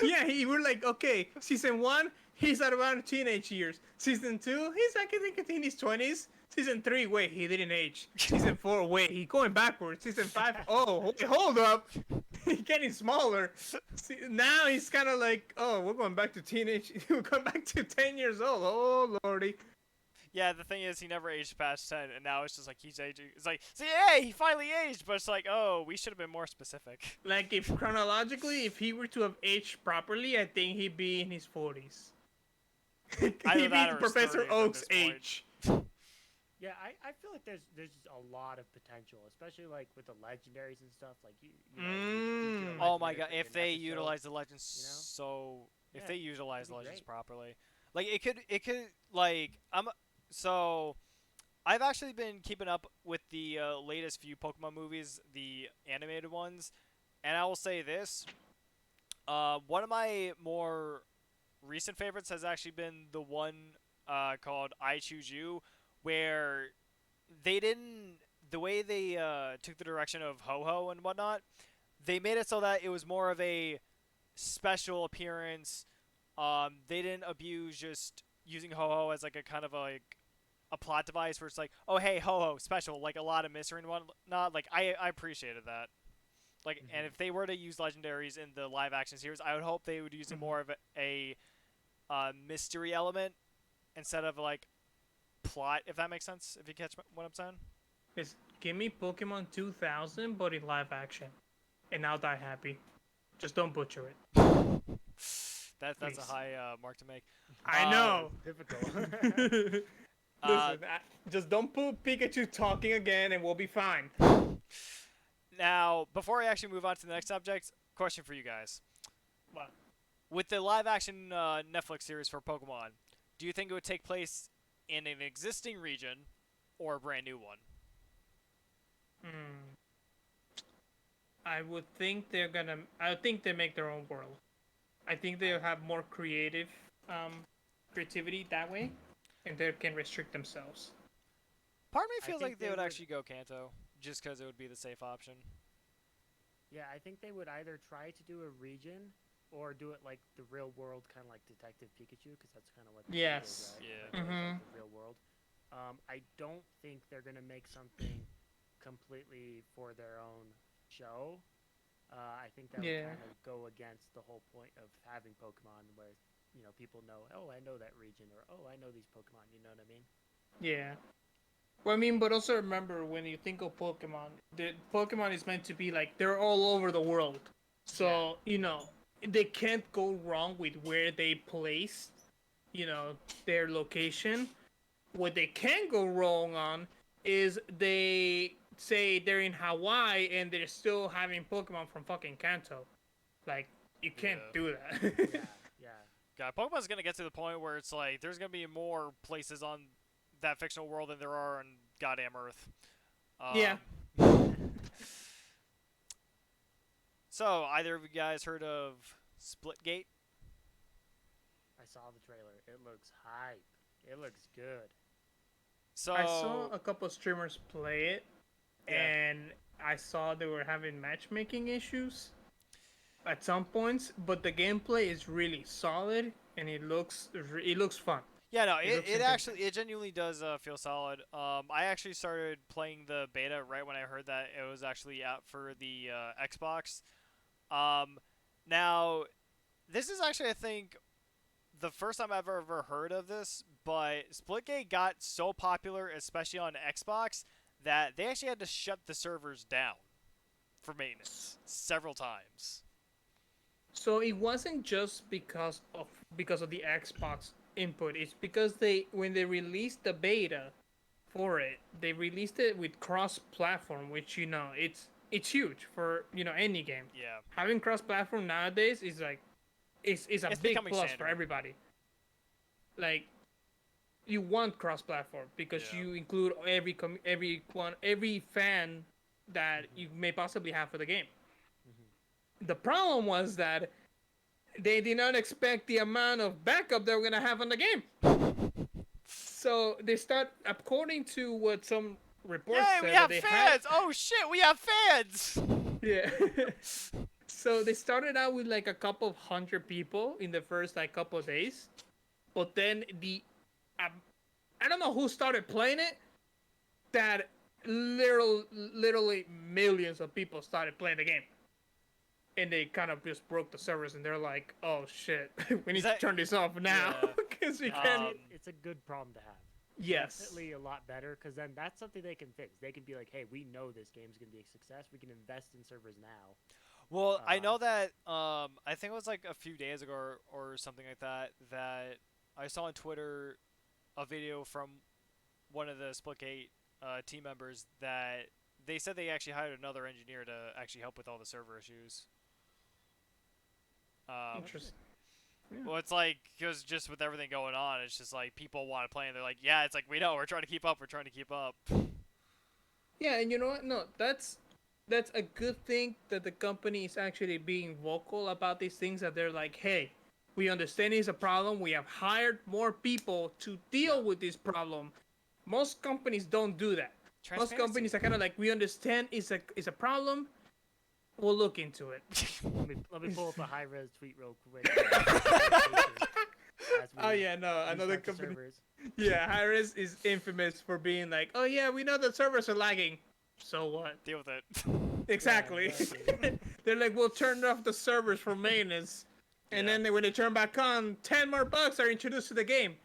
Yeah, we're like, okay, season 1, he's at around teenage years. Season 2, he's like, I think in his 20s. Season 3, wait, he didn't age. Season 4, wait, he's going backwards. Season 5, oh, hold up. He's getting smaller. See, now he's kind of like, oh, we're going back to teenage. We're going back to 10 years old. Oh, lordy. Yeah, the thing is, he never aged past 10, and now it's just like he's aging. It's like, see, hey, he finally aged, but it's like, oh, we should have been more specific. Like, if chronologically, if he were to have aged properly, I think he'd be in his 40s. Either He'd that be or Professor 30s at Oak's this point. age. Yeah, I feel like there's just a lot of potential, especially like with the legendaries and stuff. Like you know, Mm. Oh my god, legendary if for an they episode. utilize the legends you know? so... If Yeah, they utilize the that'd be legends great. properly. Like, it could, like, so... I've actually been keeping up with the latest few Pokemon movies, the animated ones, and I will say this. One of my more recent favorites has actually been the one called I Choose You, where they didn't... The way they took the direction of Ho-Ho and whatnot, they made it so that it was more of a special appearance. They didn't abuse just using Ho-Ho as like a kind of a plot device where it's like, oh hey, Ho-Ho, special, like a lot of mystery and whatnot. Like I appreciated that. Like, and if they were to use legendaries in the live action series, I would hope they would use it more of a mystery element instead of like plot, if that makes sense. If you catch what I'm saying. Just give me Pokemon 2000, but in live action, and I'll die happy. Just don't butcher it. That's Please. a high mark to make. I know. Difficult. Listen, just don't put Pikachu talking again, and we'll be fine. Now, before I actually move on to the next subject, question for you guys. What? With the live-action Netflix series for Pokemon, do you think it would take place in an existing region or a brand new one? I would think they're gonna. I think they make their own world. I think they'll have more creativity that way, and they can restrict themselves. Part of me I feels think like they they would would- actually go Kanto, just because it would be the safe option. Yeah, I think they would either try to do a region or do it like the real world, kind of like Detective Pikachu, because that's kind of what the show Yes. is, right? Yeah. It's like the real world. I don't think they're gonna make something completely for their own show. I think that Yeah. would kind of go against the whole point of having Pokemon, where people know, oh, I know that region, or oh, I know these Pokemon. You know what I mean? Yeah. Well, I mean, but also remember when you think of Pokemon, the Pokemon is meant to be like they're all over the world, so they can't go wrong with where they place, their location. What they can go wrong on is they say they're in Hawaii and they're still having Pokemon from fucking Kanto. Like, you can't Yeah. do that. Yeah. God, Pokemon's gonna get to the point where it's like there's gonna be more places on that fictional world than there are on goddamn Earth. Yeah. So, either of you guys heard of Splitgate? I saw the trailer. It looks hype. It looks good. So I saw a couple streamers play it, Yeah. and I saw they were having matchmaking issues at some points, but the gameplay is really solid, and it looks fun. yeah, no, It it looks interesting. actually genuinely does feel solid. I actually started playing the beta right when I heard that it was actually out for the Xbox. Now, this is actually, I think, the first time I've ever heard of this, but Splitgate got so popular, especially on Xbox, that they actually had to shut the servers down for maintenance several times. So it wasn't just because of the Xbox input. It's because when they released the beta for it, they released it with cross-platform, which it's huge for any game. Yeah. Having cross-platform nowadays is like is a It's big becoming plus for standard. everybody. Like you want cross-platform because Yeah. you include every fan that you may possibly have for the game. The problem was that they did not expect the amount of backup they were gonna have on the game. So they start, according to what some reports Yay, we said, that have they fans! Oh shit, we have fans! yeah. So they started out with like a couple of hundred people in the first like couple of days, but then I don't know who started playing it. That literally millions of people started playing the game. And they kind of just broke the servers, and they're like, "Oh shit, we need to turn this off now Yeah. because we Yeah, can't." it's a good problem to have. Yes. Definitely a lot better, because then that's something they can fix. They can be like, hey, we know this game's going to be a success. We can invest in servers now. Well, I know that I think it was like a few days ago or something like that that I saw on Twitter a video from one of the Splitgate team members that they said they actually hired another engineer to actually help with all the server issues. Interesting. Well, it's like because just with everything going on, it's just like people want to play, and they're like, "Yeah, it's like we know we're trying to keep up. We're trying to keep up." Yeah, and you know what? No, that's a good thing that the company is actually being vocal about these things. That they're like, "Hey, we understand it's a problem. We have hired more people to deal with this problem." Most companies don't do that. Most companies are kind of like, "We understand it's a problem. We'll look into it." Let me pull up a high-res tweet real quick. Oh yeah, no, another company. Yeah, Hi-Res is infamous for being like, "Oh yeah, we know the servers are lagging. So what?" Deal with it. Exactly. Yeah, exactly. They're like, "We'll turn off the servers for maintenance," and Yeah. then when they turn back on, 10 more bugs are introduced to the game.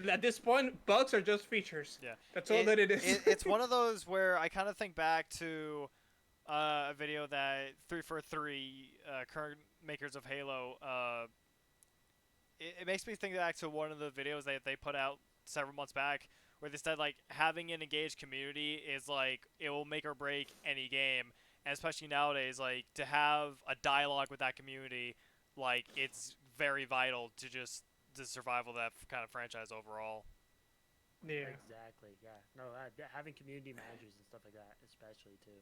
At this point, bugs are just features. Yeah. That's all that it is. It's one of those where I kind of think back to a video that 343 current makers of Halo. It makes me think back to one of the videos that they put out several months back, where they said like having an engaged community is like it will make or break any game, and especially nowadays, like to have a dialogue with that community, like it's very vital to just the survival of that kind of franchise overall. Yeah. Exactly. Yeah. No, having community managers and stuff like that, especially too.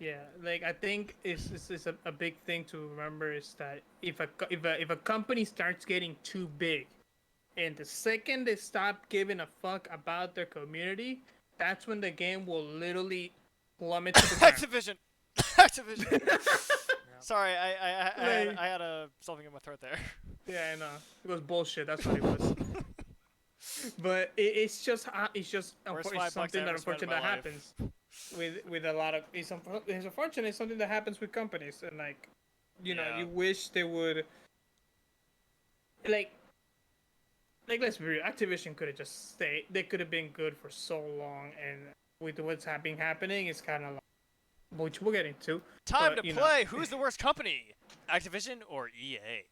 Yeah, like I think it's a big thing to remember is that if a company starts getting too big, and the second they stop giving a fuck about their community, that's when the game will literally plummet to the ground. Activision. Activision. Yeah. Sorry, Like- I had something in my throat there. Yeah, I know. It was bullshit. That's what it was. But it's just Worst it's $5 something I that ever spent in unfortunately that my life. happens with a lot of it's unfortunate. It's something that happens with companies, and like know Yeah. you wish they would like let's be real. Activision could have just stayed. They could have been good for so long, and with what's happening, it's kind of like, which we'll get into. Time But, to you know. play. Who's the worst company? Activision or E EA?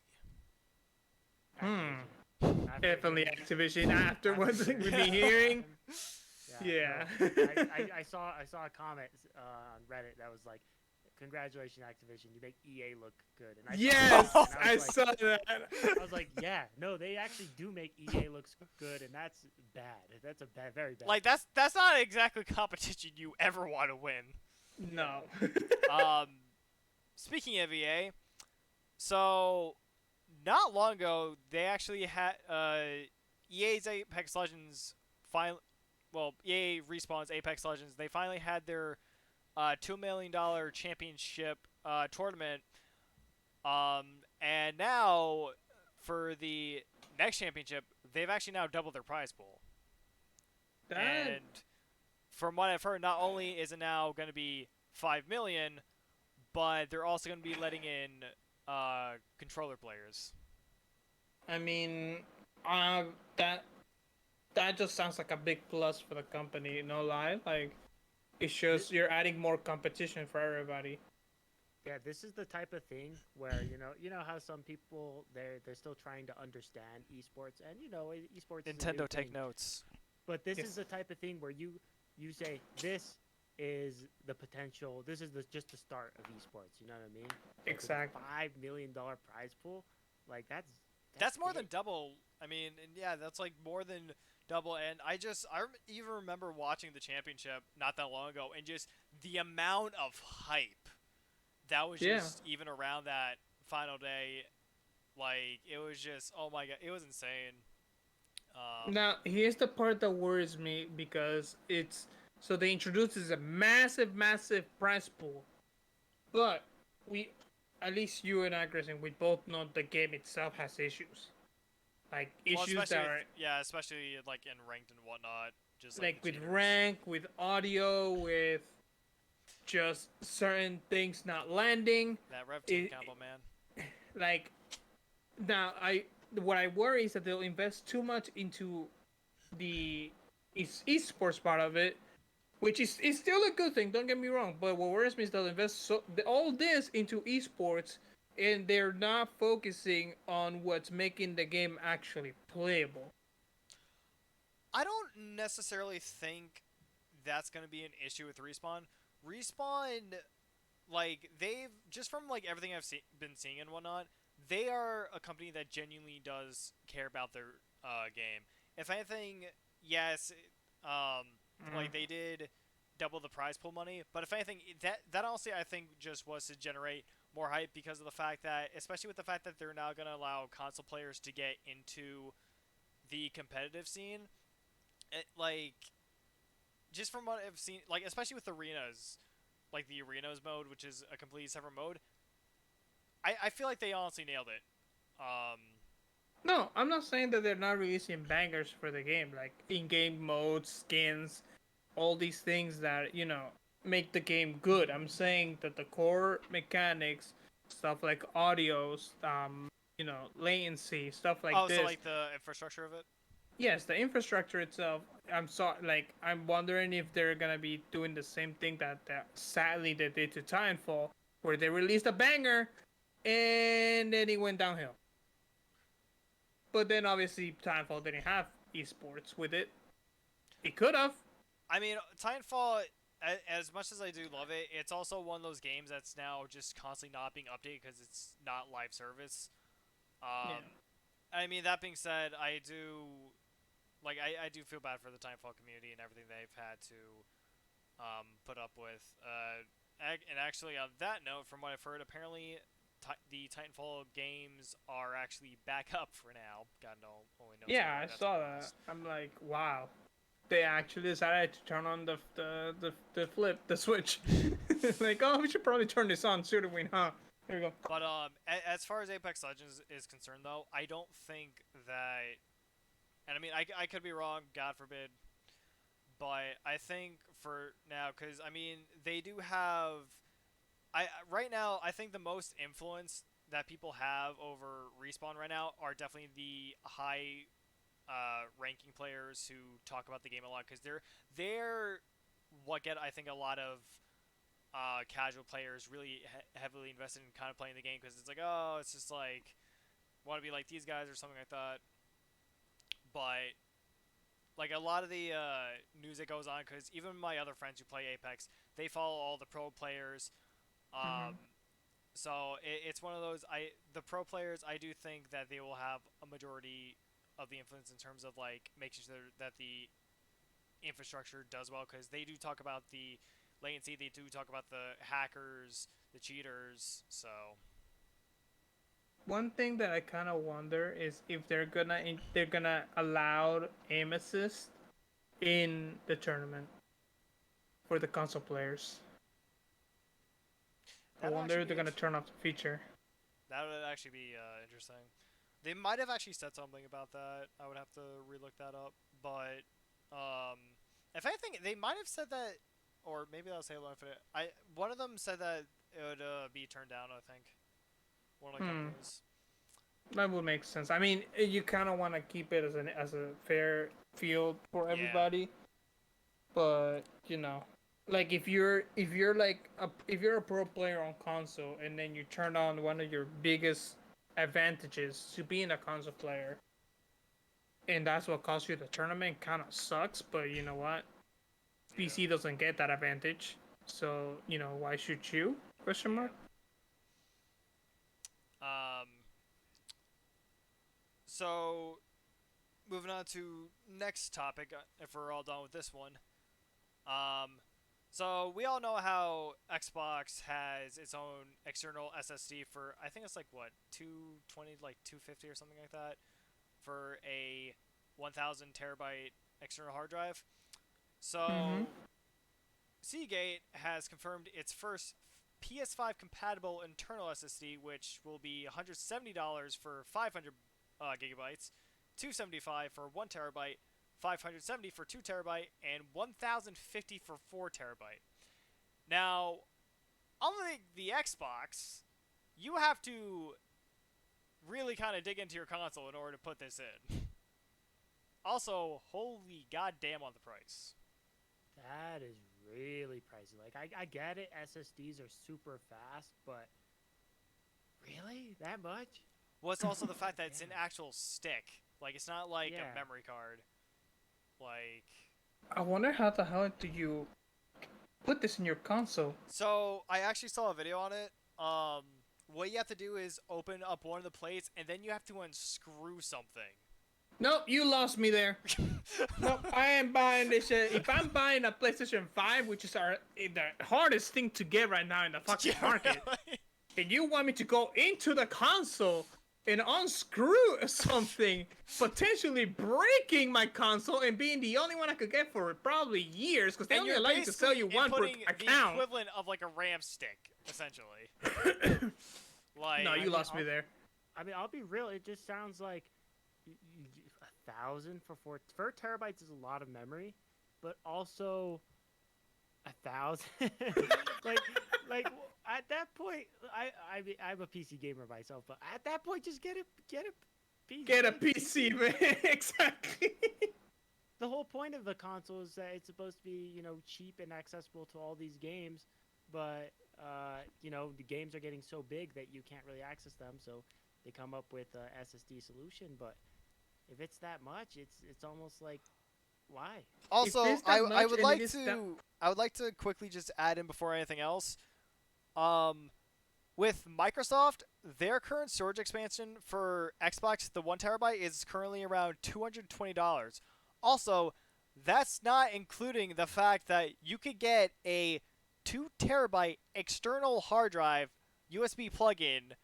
Definitely Activision. After what we've been hearing, yeah. No, I saw a comment on Reddit that was like, "Congratulations, Activision, you make EA look good." And I Yes, saw that, and I was saw that. I was like, yeah, no, they actually do make EA look good, and that's bad. That's a very bad. Like that's not exactly competition you ever want to win. No. Speaking of EA, so not long ago they actually had EA's Apex Legends EA Respawn's Apex Legends. They finally had their $2 million championship tournament. And now for the next championship, they've actually now doubled their prize pool. And from what I've heard, not only is it now going to be 5 million, but they're also going to be letting in controller players. I mean, that just sounds like a big plus for the company. No lie, like it shows you're adding more competition for everybody. Yeah, this is the type of thing where you know how some people they're still trying to understand esports, and esports is a new Nintendo, take thing. notes. But this is Yes. the type of thing where you say this is the potential. This is just the start of esports. You know what I mean? Like with a Exactly. $5 million prize pool, like that's That's more than big. double. I mean, and yeah, that's like more than double. And even remember watching the championship not that long ago, and just the amount of hype that was Yeah. just even around that final day. Like it was just, oh my god, it was insane. Um, Now, here's the part that worries me because it's so they introduced this a massive, massive prize pool, but we, at least you and I, Grayson, we both know the game itself has issues, like well, issues especially that with are yeah, especially like in ranked and whatnot, just like like the with cheaters. rank, with audio, with just certain things not landing. That Rev Team It, combo, man. like now, I what I worry is that they'll invest too much into the esports part of it, which is still a good thing. Don't get me wrong, but what worries me is they'll invest all this into esports, and they're not focusing on what's making the game actually playable. I don't necessarily think that's gonna be an issue with Respawn. Respawn, like they've just from like everything been seeing and whatnot, they are a company that genuinely does care about their game. If anything, yes, um, Mm. like they did double the prize pool money, but if anything, that honestly I think just was to generate more hype because of the fact that, especially with the fact that they're now gonna allow console players to get into the competitive scene, like just from what I've seen, like especially with arenas, like the arenas mode, which is a completely separate mode, I feel like they honestly nailed it. Um, No, I'm not saying that they're not releasing bangers for the game, like in-game modes, skins, all these things that make the game good. I'm saying that the core mechanics, stuff like audios, latency, stuff like oh, so this. like the infrastructure of it. Yes, the infrastructure itself. I'm wondering if they're gonna be doing the same thing that sadly they did to Titanfall, where they released a banger and then it went downhill. But then obviously Titanfall didn't have esports with it. It could have. I mean, Titanfall, as much as I do love it, it's also one of those games that's now just constantly not being updated because it's not live service. Yeah. Um, I mean, that being said, I do I do feel bad for the Titanfall community and everything they've had to put up with. And actually, on that note, from what I've heard, apparently the Titanfall games are actually back up for now. God only knows how Yeah, long I that's going saw to that. last. I'm like, wow. They actually decided to turn on the switch. Like, oh, we should probably turn this on, shouldn't we? Huh? There we go. But as far as Apex Legends is concerned, though, I don't think that, and I mean, I could be wrong, God forbid, but I think for now, because I mean, they do have, right now, I think the most influence that people have over Respawn right now are definitely the high ranking players who talk about the game a lot because they're what get I think a lot of casual players really heavily invested in kind of playing the game because it's like, oh, it's just like want to be like these guys or something like that. But like a lot of the news that goes on, because even my other friends who play Apex, they follow all the pro players. Hmm. So it's one of those. The pro players, I do think that they will have a majority of the influence in terms of like making sure that the infrastructure does well, because they do talk about the latency, they do talk about the hackers, the cheaters. So One thing that I kind of wonder is if they're gonna allow aim assist in the tournament for the console players. I that would wonder actually if they're be gonna turn off the feature. that would actually be interesting. They might have actually said something about that. I would have to relook that up. But um, if anything, they might have said that, or maybe that was Halo Infinite. One of them said that it would be turned down. I think one of the Hmm. companies. That would make sense. I mean, you kind of want to keep it as a fair field for Yeah, everybody, but. Like if you're like if you're a pro player on console and then you turn on one of your biggest advantages to being a console player, and that's what costs you the tournament, kind of sucks. But you know what? PC doesn't get that advantage, so why should you? Question mark. Um. So, moving on to next topic, if we're all done with this one. Um. So we all know how Xbox has its own external SSD for I think it's like what 220 like 250 or something like that for a 1000 terabyte external hard drive. Mm-hmm. So Seagate has confirmed its first PS5 compatible internal SSD, which will be $170 for 500 gigabytes, $275 for 1 terabyte, 570 for 2 terabyte, and 1050 for 4 terabyte. Now, unlike the Xbox, you have to really kind of dig into your console in order to put this in. Also, holy goddamn on the price. That is really pricey. Like, I get it, SSDs are super fast, but really? That much? Well, it's also the fact that it's an Damn. actual stick. Like, it's not like Yeah. a memory card. Like, I wonder how the hell do you put this in your console? so I actually saw a video on it. What you have to do is open up one of the plates, and then you have to unscrew something. Nope, you lost me there. Nope, I ain't buying this shit. If I'm buying a PlayStation 5, which is the hardest thing to get right now in the fucking market, Really? and you want me to go into the console and unscrew something, potentially breaking my console and being the only one I could get for probably years, because they And only you're allow you to sell you basically one per inputting the account. equivalent of like a RAM stick, essentially. Like, No, you mean, lost me there. I mean, I'll be real. It just sounds like 1,000 for 4 terabytes is a lot of memory, but also 1,000. like, like at that point, I'm a PC gamer myself, but at that point, just get a PC. Get a PC, man. Exactly. The whole point of the console is that it's supposed to be, cheap and accessible to all these games, but the games are getting so big that you can't really access them, so they come up with a SSD solution. But if it's that much, it's almost like, why? also, it's that I much would and like it is to that- I would like to quickly just add in before anything else. With Microsoft, their current storage expansion for Xbox, the 1 terabyte, is currently around $220. Also, that's not including the fact that you could get a 2 terabyte external hard drive USB plug-in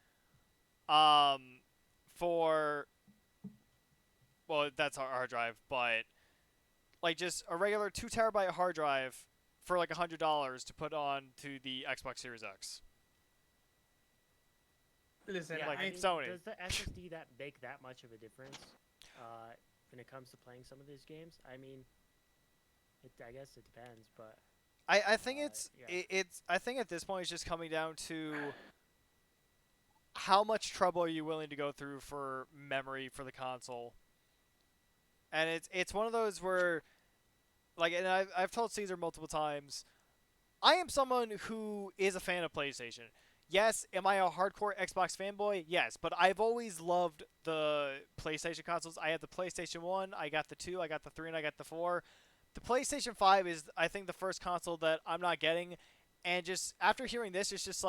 for, well, that's our hard drive, but like just a regular 2 terabyte hard drive for like $100 to put on to the Xbox Series X. Listen, like, I mean, Sony. does the SSD that make that much of a difference when it comes to playing some of these games? I mean, I guess it depends, but I think it's yeah. it's I think at this point it's just coming down to how much trouble are you willing to go through for memory for the console. And it's one of those where, like, and I've told Caesar multiple times, I am someone who is a fan of PlayStation. Yes, am I a hardcore Xbox fanboy? Yes, but I've always loved the PlayStation consoles. I have the PlayStation 1, I got the 2, I got the 3, and I got the 4. The PlayStation 5 is, I think, the first console that I'm not getting. And just after hearing this, it's just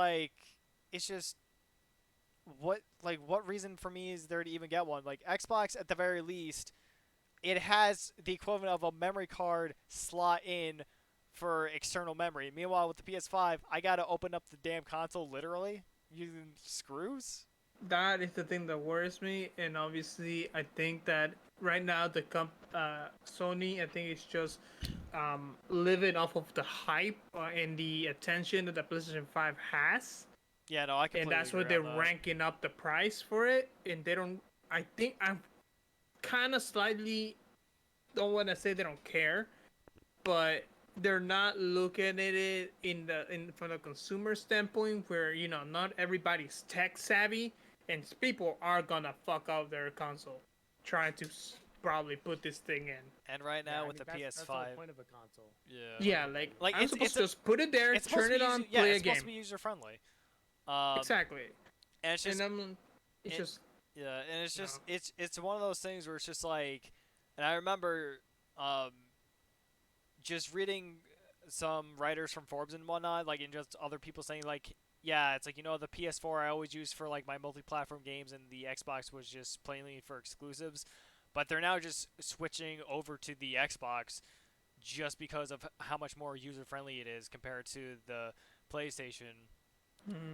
what reason for me is there to even get one? Like, Xbox, at the very least, it has the equivalent of a memory card slot in for external memory. Meanwhile, with the PS5, I gotta open up the damn console literally using screws. that is the thing that worries me, and obviously, I think that right now Sony, I think it's just living off of the hype and the attention that the PlayStation 5 has, Yeah, no, I and completely that's why agree they're on that. ranking up the price for it, and they don't. I think I'm kind of slightly don't want to say they don't care, but they're not looking at it from the consumer standpoint, where not everybody's tech savvy, and people are gonna fuck up their console trying to probably put this thing in. And right now with the that's the PS5, whole point of a console. yeah, Yeah, like I'm it's supposed to just put it there, it's supposed turn to be it on, yeah, play it's a game. supposed to be user friendly. Exactly. And it's just And it's it- just yeah, and it's no. just it's one of those things where it's just like, and I remember just reading some writers from Forbes and whatnot, like, and just other people saying like, yeah, it's like, the PS4 I always use for like my multi-platform games, and the Xbox was just plainly for exclusives, but they're now just switching over to the Xbox just because of how much more user-friendly it is compared to the PlayStation.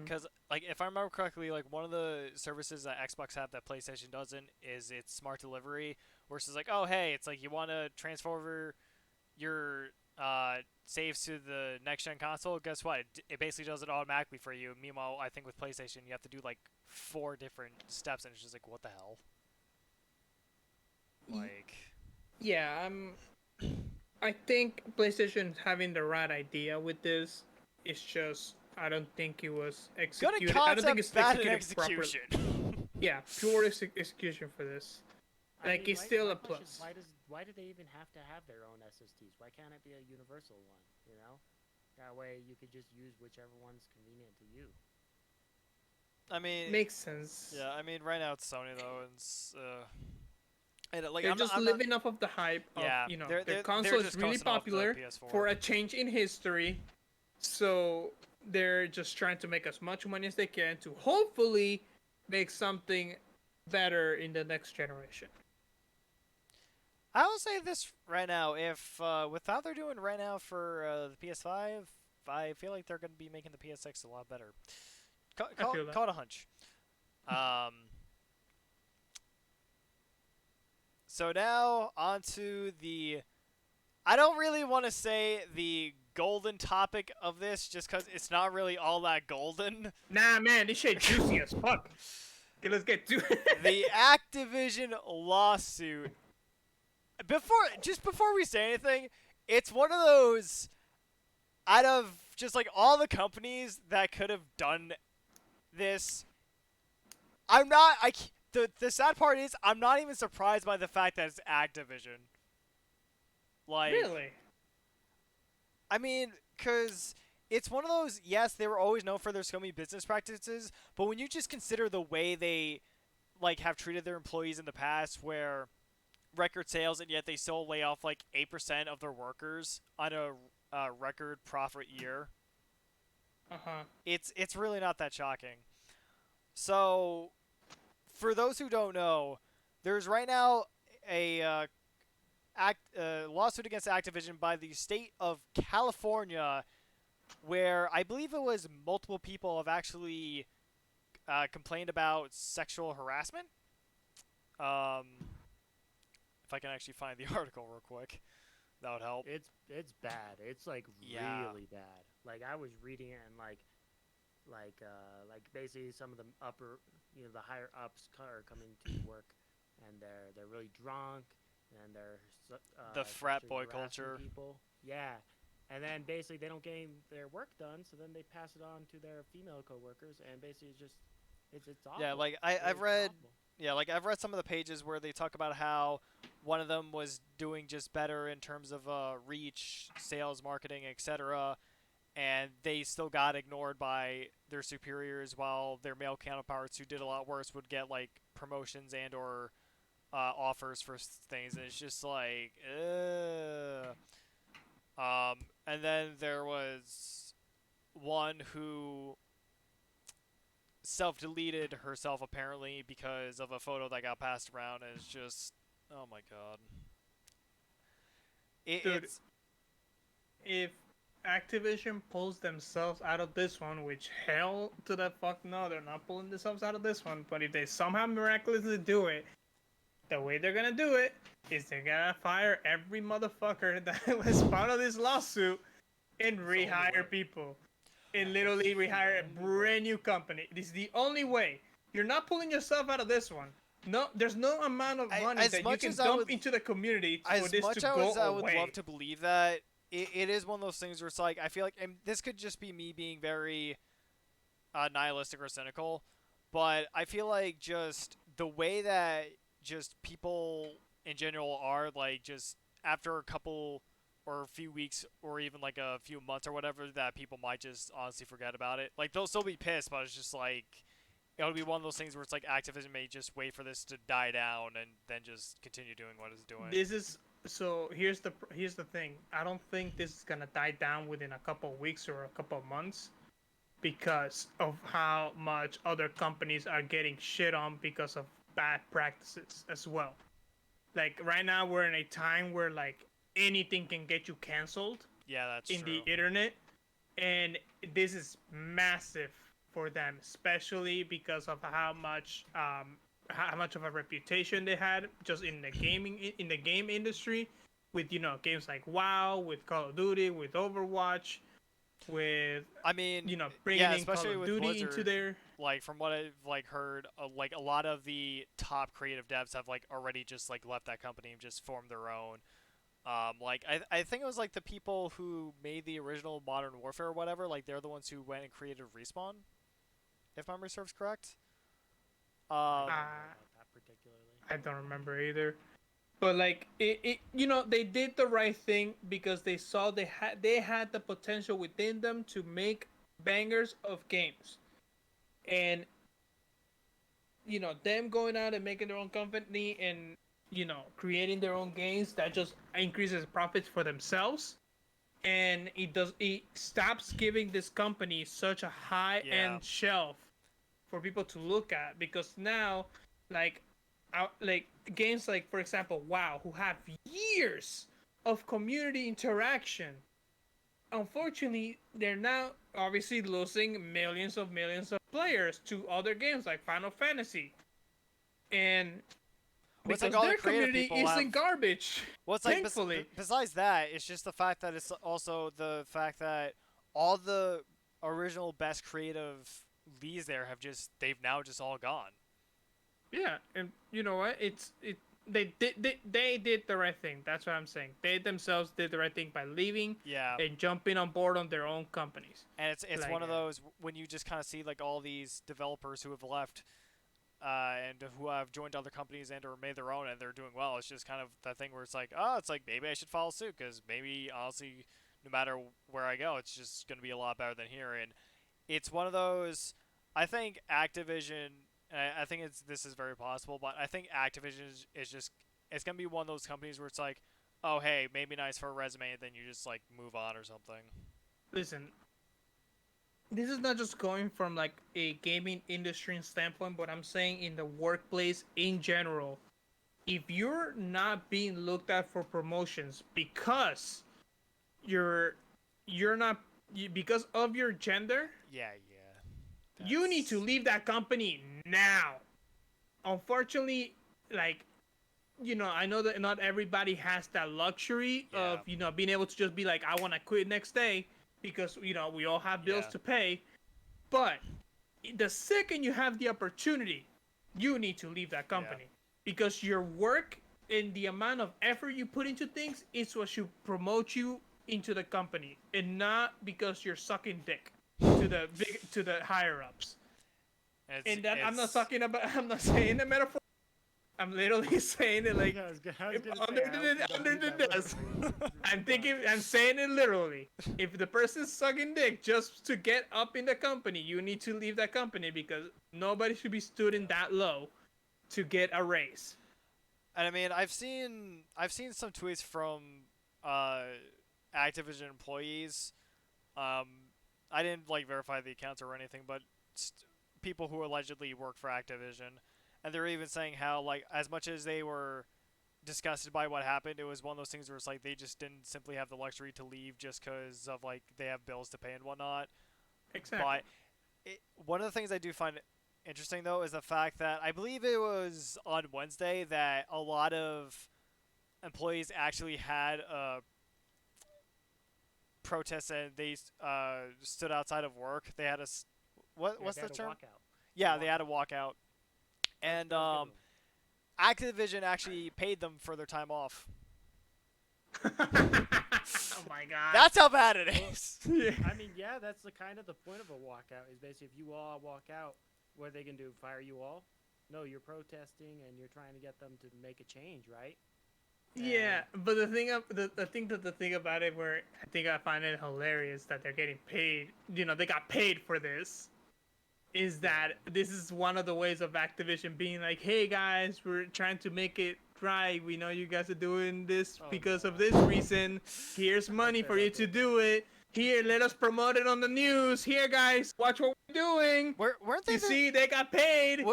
Because, like, if I remember correctly, like, one of the services that Xbox have that PlayStation doesn't is its smart delivery, where it's like, oh, hey, it's like you want to transfer over your saves to the next-gen console, guess what? It basically does it automatically for you. Meanwhile, I think with PlayStation, you have to do, like, 4 different steps, and it's just like, what the hell? Like... Yeah, I think PlayStation having the right idea with this. It's just I don't think it was executed. Good concept, I don't think it's bad executed execution. properly. Yeah, pure execution for this. I Like, mean, it's still a my question is, plus. why do they even have to have their own SSDs? Why can't it be a universal one? That way you could just use whichever one's convenient to you. I mean... Makes sense. Yeah, I mean, right now it's Sony, though, and it's... And, like, They're I'm just not, living off of the hype of, yeah, their they're console is just really coasting off the popular PS4. for a change in history. So they're just trying to make as much money as they can to hopefully make something better in the next generation. I will say this right now: if with how they're doing right now for the PS5, I feel like they're going to be making the PSX a lot better. I feel that. Call it a hunch. So now onto the. I don't really want to say the golden topic of this, just because it's not really all that golden. Nah, man, this shit juicy as fuck. Okay, let's get to it. The Activision lawsuit. Before we say anything, it's one of those, out of just like all the companies that could have done this, the sad part is I'm not even surprised by the fact that it's Activision. Like, Really? I mean, because it's one of those, yes, they were always known for their scummy business practices, but when you just consider the way they, like, have treated their employees in the past, where record sales, and yet they still lay off, like, 8% of their workers on a record profit year, Uh-huh. it's really not that shocking. So, for those who don't know, there's right now a lawsuit against Activision by the state of California, where I believe it was multiple people have actually complained about sexual harassment. If I can actually find the article real quick, that would help. It's bad. It's like Yeah. really bad. Like I was reading it and like basically some of the upper, the higher ups are coming to work and they're really drunk and they're The frat sexually boy harassing culture. people. Yeah. And then basically they don't get their work done, so then they pass it on to their female coworkers, and basically it's awful. Yeah, like It's I've read. awful. Yeah, like I've read some of the pages where they talk about how one of them was doing just better in terms of reach, sales, marketing, etc., and they still got ignored by their superiors, while their male counterparts who did a lot worse would get like promotions and or offers for things. And it's just like, and then there was one who self-deleted herself apparently because of a photo that got passed around, and it's just, oh my god. Dude, It's if Activision pulls themselves out of this one, which hell to the fuck no, they're not pulling themselves out of this one, but if they somehow miraculously do it, the way they're gonna do it is they're gonna fire every motherfucker that was part of this lawsuit and rehire people. And literally rehire a brand new company. This is the only way. You're not pulling yourself out of this one. No, there's no amount of money as that you much can as I dump would- into the community for as this much to go as I would away. love to believe that, it is one of those things where it's like, I feel like, and this could just be me being very nihilistic or cynical, but I feel like just the way that just people in general are like just after a couple or a few weeks or even like a few months or whatever that people might just honestly forget about it. Like they'll still be pissed, but it's just like it'll be one of those things where it's like Activision may just wait for this to die down and then just continue doing what it's doing. This is so. Here's the thing. I don't think this is gonna die down within a couple of weeks or a couple of months, because of how much other companies are getting shit on because of bad practices as well. Like right now, we're in a time where like anything can get you canceled Yeah, that's in true. the internet, and this is massive for them, especially because of how much of a reputation they had just in the game industry, with games like WoW, with Call of Duty, with Overwatch, with I mean, bringing yeah, in Call especially of with Duty into Blizzard. their. Like from what I've like heard, like a lot of the top creative devs have like already just like left that company and just formed their own. Like I think it was like the people who made the original Modern Warfare or whatever. Like they're the ones who went and created Respawn, if memory serves correct. I Um, don't know Uh, about that particularly. I don't remember either. But like they did the right thing because they saw they had the potential within them to make bangers of games, and them going out and making their own company and creating their own games, that just increases profits for themselves, and it stops giving this company such a high yeah, end shelf for people to look at, because now like like games like, for example, WoW, who have years of community interaction, unfortunately they're now obviously losing millions of players to other games like Final Fantasy, and well, it's like because all the their creative community people have. isn't garbage, Well, it's like thankfully. besides that, it's just the fact that it's also the fact that all the original best creative leads there have just they've now just all gone. Yeah, and you know what? They did the right thing. That's what I'm saying. They themselves did the right thing by leaving Yeah, and jumping on board on their own companies. and it's Like, one of those when you just kind of see like all these developers who have left and who have joined other companies and or made their own and they're doing well. It's just kind of that thing where it's like, oh, it's like maybe I should follow suit because maybe honestly, no matter where I go, it's just gonna be a lot better than here. And it's one of those. I think Activision. I think this is very possible, but I think Activision is just it's gonna be one of those companies where it's like, oh hey, maybe nice for a resume, and then you just like move on or something. listen, this is not just going from like a gaming industry standpoint, but I'm saying in the workplace in general. If you're not being looked at for promotions because you're you're not because of your gender, Yeah, yeah. you need to leave that company now. Unfortunately, like, I know that not everybody has that luxury Yeah, of, being able to just be like, I want to quit next day, because, we all have bills yeah, to pay. But the second you have the opportunity, you need to leave that yeah. company, because your work and the amount of effort you put into things is what should promote you into the company, and not because you're sucking dick to the higher ups. It's And that it's I'm not saying a metaphor. I'm literally saying it like, Yeah, I was gonna under say, I hope you don't under use the that desk. word. I'm saying it literally. If the person's sucking dick just to get up in the company, you need to leave that company, because nobody should be stood in that low to get a raise. and I mean I've seen some tweets from uh Activision employees. Um, I didn't like verify the accounts or anything, but people who allegedly work for Activision, and they're even saying how like as much as they were disgusted by what happened, it was one of those things where it's like they just didn't simply have the luxury to leave just because of like they have bills to pay and whatnot. Exactly. But one of the things I do find interesting though is the fact that I believe it was on Wednesday that a lot of employees actually had protests and they stood outside of work. They had a Yeah, what's they the had a term? walkout. Yeah, they had a walkout, and That was good of 'em. Activision actually paid them for their time off. Oh my god. That's how bad it is. Yeah. I mean, yeah, that's the kind of the point of a walkout is basically if you all walk out, what are they gonna do? Fire you all? No, you're protesting and you're trying to get them to make a change, right? Yeah, but the thing about it, where I think I find it hilarious that they're getting paid. You know, they got paid for this. Is that this is one of the ways of Activision being like, hey guys, we're trying to make it right. We know you guys are doing this because of this reason. Here's money for you to do it. Here, let us promote it on the news. Here, guys, watch what we're doing. Weren't they? You see, they got paid.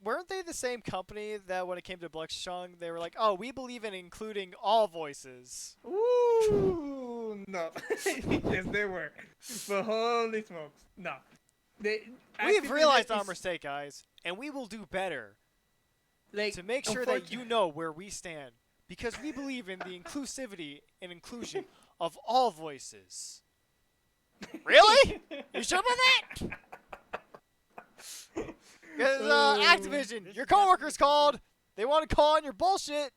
Weren't they the same company that when it came to Bluxchung, they were like, oh, we believe in including all voices. Ooh, no. Yes, they were. But holy smokes, no. We've realized our mistake, guys, and we will do better to make sure that you know where we stand, because we believe in the inclusivity and inclusion of all voices. Really? You sure about that? Because Activision, your coworkers called. They want to call on your bullshit.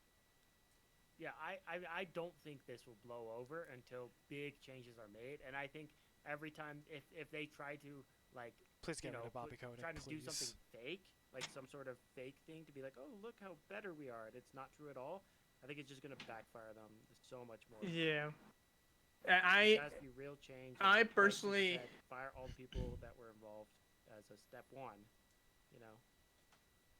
Yeah, I don't think this will blow over until big changes are made, and I think every time if they try to like please get rid of Bobby Kotick, try to please. do something fake, like some sort of fake thing to be like, oh look how better we are, and it's not true at all. I think it's just gonna backfire them so much more. Yeah. There has to be real change. I Like personally said, fire all the people that were involved as a step one. You know.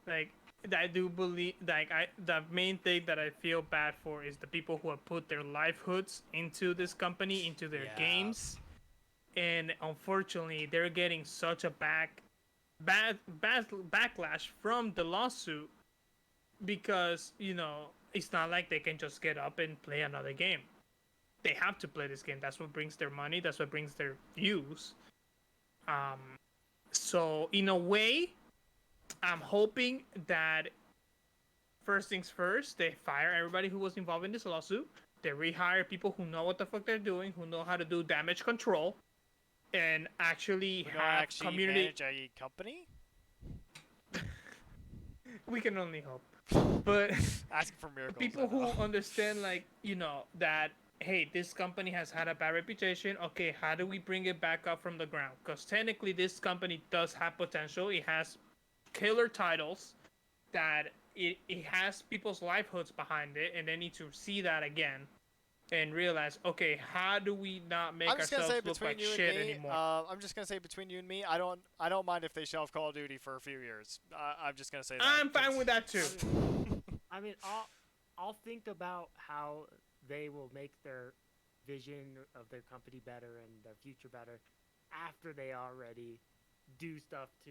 Like, I do believe, like, the main thing that I feel bad for is the people who have put their livelihoods into this company, into their games, and unfortunately, they're getting such a backlash from the lawsuit because, you know, it's not like they can just get up and play another game. They have to play this game. That's what brings their money. That's what brings their views. So in a way, I'm hoping that first things first, they fire everybody who was involved in this lawsuit. They rehire people who know what the fuck they're doing, who know how to do damage control, and actually have community. Manage a company? We can only hope. But asking for miracles. People who understand, like, you know, that hey, this company has had a bad reputation. Okay, how do we bring it back up from the ground? Because technically, this company does have potential. It has killer titles that it has people's livelihoods behind it, and they need to see that again and realize, okay, how do we not make ourselves look like shit anymore? I'm just gonna say between you and me, I don't mind if they shelve Call of Duty for a few years. I'm just gonna say that. I'm fine with that too. I mean, I'll think about how they will make their vision of their company better and their future better after they already do stuff to,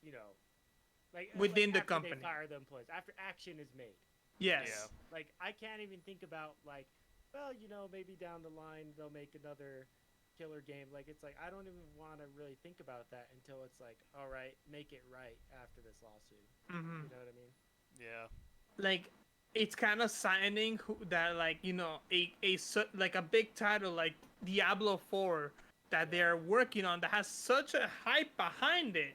you know, like within the company. They fire the employees after action is made. Yes. Yeah. Like I can't even think about like, well, you know, maybe down the line they'll make another killer game. Like it's like I don't even want to really think about that until it's like, all right, make it right after this lawsuit. Mm-hmm. You know what I mean? Yeah. Like, it's kind of signing that, like, you know, a big title like Diablo 4 that they're working on that has such a hype behind it.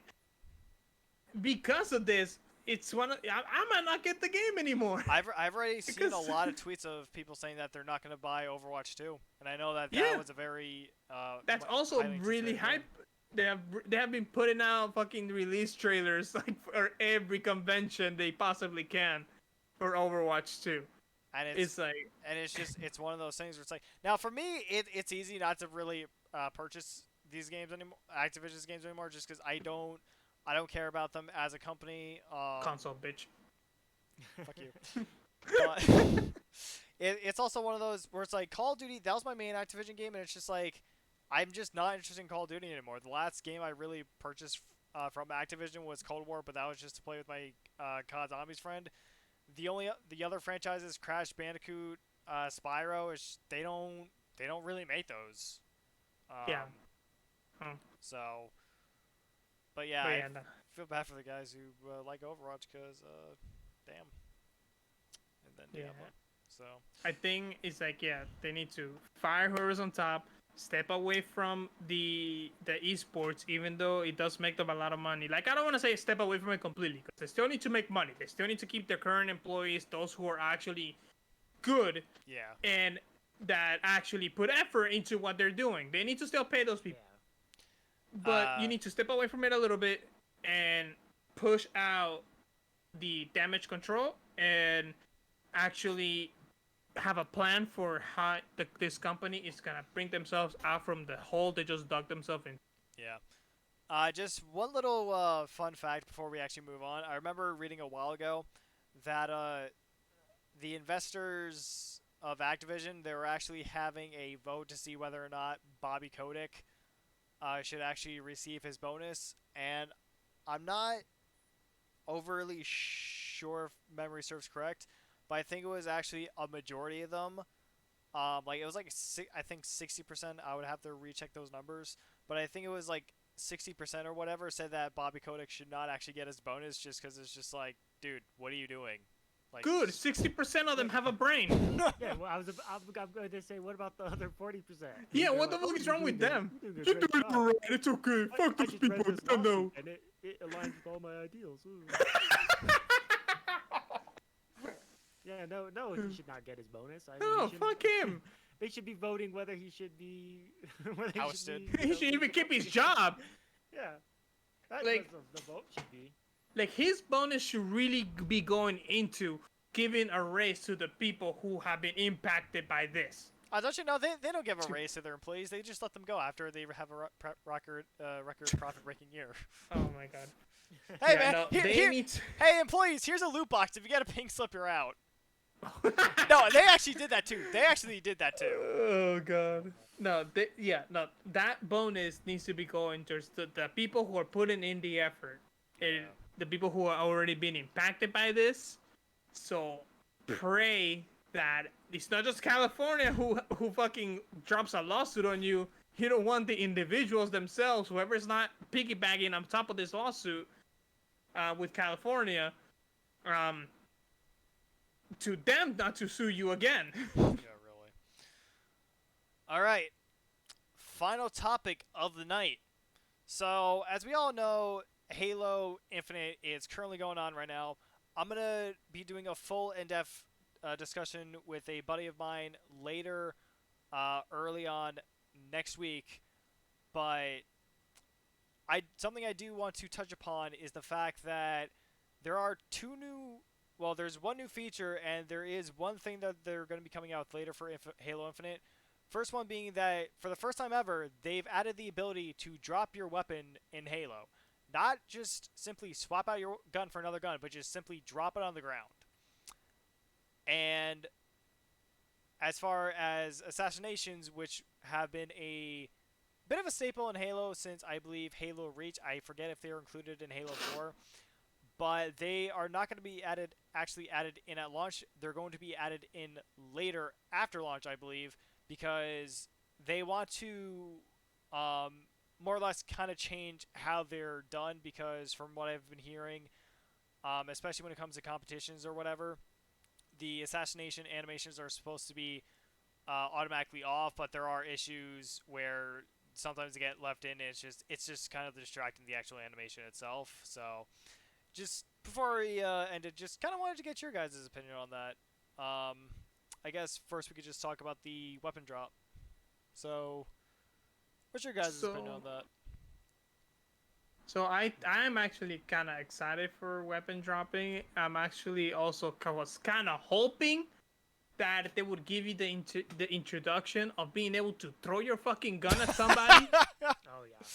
Because of this, it's one of I might not get the game anymore. I've already seen a lot of tweets of people saying that they're not going to buy Overwatch 2, and I know that was a very that's also really hype. They have been putting out fucking release trailers like for every convention they possibly can for Overwatch 2. And it's one of those things where it's like, now for me it's easy not to really purchase these games anymore, Activision's games anymore, just because I don't care about them as a company. Console bitch. Fuck you. But it's also one of those where it's like Call of Duty, that was my main Activision game, and it's just like I'm just not interested in Call of Duty anymore. The last game I really purchased from Activision was Cold War, but that was just to play with my COD Zombies friend. The other franchises, Crash Bandicoot, Spyro, they don't really make those. So, but yeah, I feel bad for the guys who like Overwatch because, damn. And then Diablo. So I think it's like, they need to fire whoever's on top, step away from the esports, even though it does make them a lot of money. Like, I don't want to say step away from it completely, because they still need to make money. They still need to keep their current employees, those who are actually good, and that actually put effort into what they're doing. They need to still pay those people. But you need to step away from it a little bit and push out the damage control and actually have a plan for how this company is gonna bring themselves out from the hole they just dug themselves in. Yeah. Just one little fun fact before we actually move on. I remember reading a while ago that the investors of Activision, they were actually having a vote to see whether or not Bobby Kotick should actually receive his bonus, and I'm not overly sure if memory serves correct, but I think it was actually a majority of them. Like it was like I think 60%. I would have to recheck those numbers, but I think it was like 60% or whatever said that Bobby Kotick should not actually get his bonus just because it's just like, dude, what are you doing? Like, Good, 60% of them have a brain. Yeah, well, I'm going to say, what about the other 40%? Yeah, what the fuck is wrong with them? You're doing it right. It's okay. Fuck those people. I don't know. And it aligns with all my ideals. Yeah, no, he should not get his bonus. I mean, No, fuck him. They should be voting whether he should be Ousted. He should even keep his job. Yeah, that's Like- what the vote should be. Like, his bonus should really be going into giving a raise to the people who have been impacted by this. don't you know they don't give a raise to their employees. They just let them go after they have a record profit-breaking year. Oh my god. Hey Yeah, man, no, here, they here, need to- hey employees, here's a loot box. If you get a pink slip, you're out. No, they actually did that too. Oh god. No, that bonus needs to be going towards the people who are putting in the effort. And the people who are already been impacted by this. So pray that it's not just California who fucking drops a lawsuit on you. You don't want the individuals themselves, whoever's not piggybacking on top of this lawsuit with California, to them not to sue you again. Yeah, really. All right. Final topic of the night. So, as we all know, Halo Infinite is currently going on right now. I'm going to be doing a full in-depth discussion with a buddy of mine later, early on next week. But something I do want to touch upon is the fact that there are there's one new feature, and there is one thing that they're going to be coming out with later for Halo Infinite. First one being that, for the first time ever, they've added the ability to drop your weapon in Halo. Not just simply swap out your gun for another gun, but just simply drop it on the ground. And as far as assassinations, which have been a bit of a staple in Halo since, I believe, Halo Reach. I forget if they were included in Halo 4. But they are not going to be actually added in at launch. They're going to be added in later after launch, I believe, because they want to more or less kind of change how they're done, because from what I've been hearing, especially when it comes to competitions or whatever, the assassination animations are supposed to be automatically off, but there are issues where sometimes they get left in, and it's just kind of distracting the actual animation itself. So just before we ended, just kind of wanted to get your guys' opinion on that. I guess first we could just talk about the weapon drop. So, what's your guys' opinion on that? So I'm actually kind of excited for weapon dropping. I'm actually also was kind of hoping that they would give you the introduction of being able to throw your fucking gun at somebody. Oh yeah.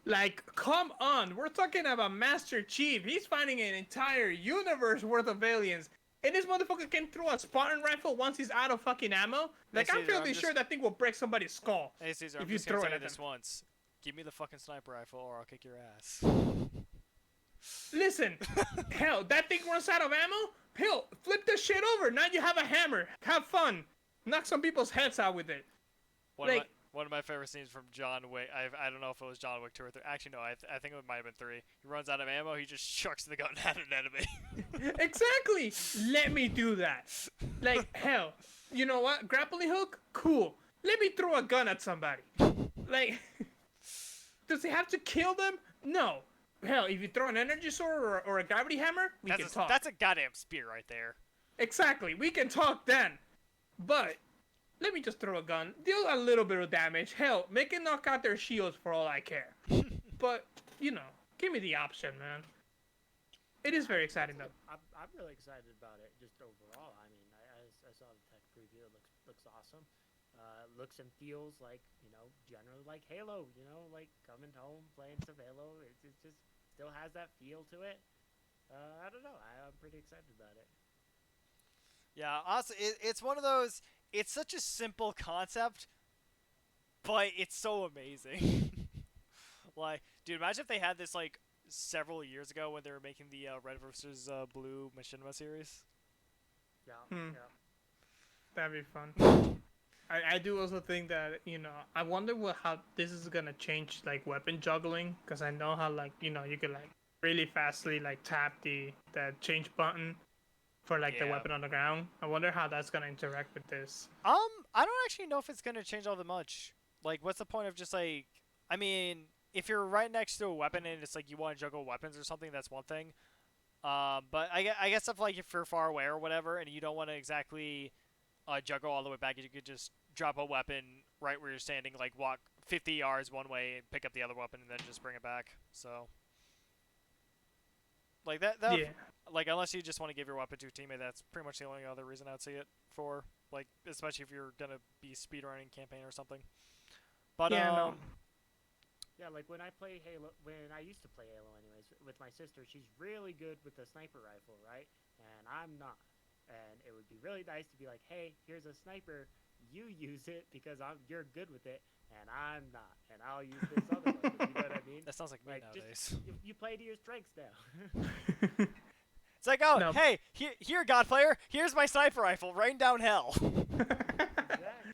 Like, come on, we're talking about Master Chief. He's fighting an entire universe worth of aliens. And this motherfucker can throw a Spartan rifle once he's out of fucking ammo. Like, Hey, I'm fairly sure that thing will break somebody's skull. Hey Caesar, if I'm you just gonna throw tell it you at this them. once. Give me the fucking sniper rifle, or I'll kick your ass. Listen, hell, that thing runs out of ammo? Hell, flip this shit over. Now you have a hammer. Have fun. Knock some people's heads out with it. One of my favorite scenes from John Wick. I don't know if it was John Wick 2 or 3. Actually, no. I think it might have been 3. He runs out of ammo. He just chucks the gun at an enemy. Exactly. Let me do that. Like, hell, you know what? Grappling hook? Cool. Let me throw a gun at somebody. Like, does he have to kill them? No. Hell, if you throw an energy sword or a gravity hammer, we can talk. That's a goddamn spear right there. Exactly. We can talk then. But let me just throw a gun. Deal a little bit of damage. Hell, make it knock out their shields for all I care. But, you know, give me the option, man. It is very exciting, though. I'm really excited about it, just overall. I mean, I saw the tech preview. It looks awesome. Looks and feels like, generally like Halo. Like coming home, playing some Halo. It just still has that feel to it. I don't know. I'm pretty excited about it. Yeah, honestly, it's one of those. It's such a simple concept, but it's so amazing. Like, dude, imagine if they had this like several years ago when they were making the Red versus Blue Machinima series. Yeah, Hmm. yeah. That'd be fun. I do also think that I wonder how this is gonna change like weapon juggling, because I know how like you could like really fastly like tap the change button for like the Yeah. weapon on the ground. I wonder how that's gonna interact with this. I don't actually know if it's gonna change all that much. Like, what's the point of just like? I mean, if you're right next to a weapon and it's like you want to juggle weapons or something, that's one thing. But I guess if like if you're far away or whatever, and you don't want to exactly juggle all the way back, you could just drop a weapon right where you're standing, like walk 50 yards one way and pick up the other weapon and then just bring it back. So, like that Yeah. like unless you just want to give your weapon to a teammate, that's pretty much the only other reason I'd see it for. Like, especially if you're gonna be speedrunning campaign or something. But Yeah, no. Yeah, like when I play Halo, when I used to play Halo, anyways, with my sister, she's really good with the sniper rifle, right? And I'm not. And it would be really nice to be like, hey, here's a sniper. You use it because you're good with it, and I'm not. And I'll use this other one. You know what I mean? that sounds like me Like, nowadays. you play to your strengths now. It's like, oh, No. hey, here, God player, here's my sniper rifle, rain down hell. Exactly.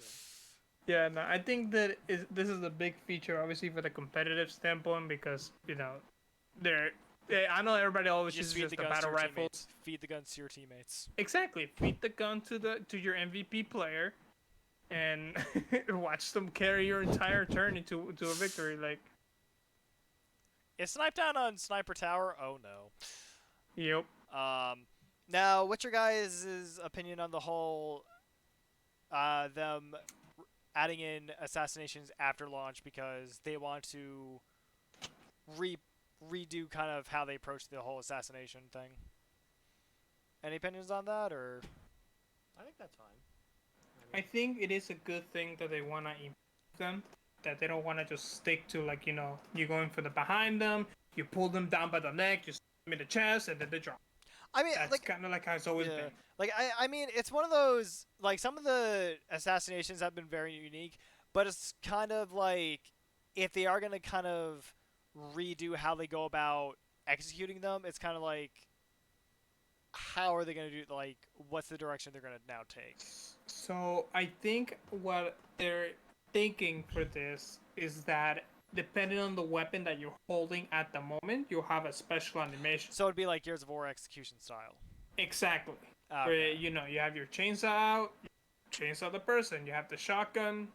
Yeah, no, I think that this is a big feature, obviously, for the competitive standpoint, because I know everybody always Just uses feed just the the guns to battle your rifles. teammates. Feed the guns to your teammates. Exactly, feed the gun to your MVP player, and watch them carry your entire turn into a victory. Like, Is Snipe down on Sniper Tower? Oh no. yep. Now, what's your guys' opinion on the whole them adding in assassinations after launch because they want to redo kind of how they approach the whole assassination thing? Any opinions on that, or? I think that's fine. I think it is a good thing that they wanna improve them. That they don't wanna just stick to like you going for the behind them, you pull them down by the neck, you stab them in the chest, and then they drop. I mean, That's like, kind of like how it's always yeah, been. like I mean, it's one of those like some of the assassinations have been very unique, but it's kind of like if they are gonna kind of redo how they go about executing them, it's kind of like how are they gonna do like what's the direction they're gonna now take? So I think what they're thinking for this is that depending on the weapon that you're holding at the moment, you'll have a special animation. So it'd be like Gears of War execution style. Exactly. Okay. Where you have your chainsaw out, you chainsaw the person. You have the shotgun.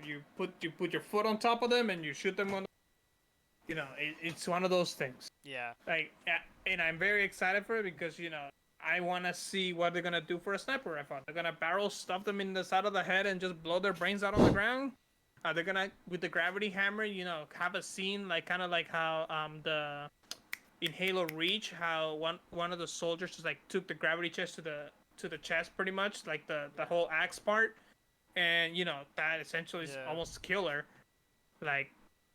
You put your foot on top of them and you shoot them on. It's one of those things. Yeah. Like, and I'm very excited for it because I want to see what they're gonna do for a sniper rifle. They're gonna barrel stuff them in the side of the head and just blow their brains out on the ground. They're gonna with the gravity hammer, have a scene like kind of like how in Halo Reach, how one of the soldiers just like took the gravity chest to the chest pretty much, like the whole axe part, and that essentially is almost killer. Like,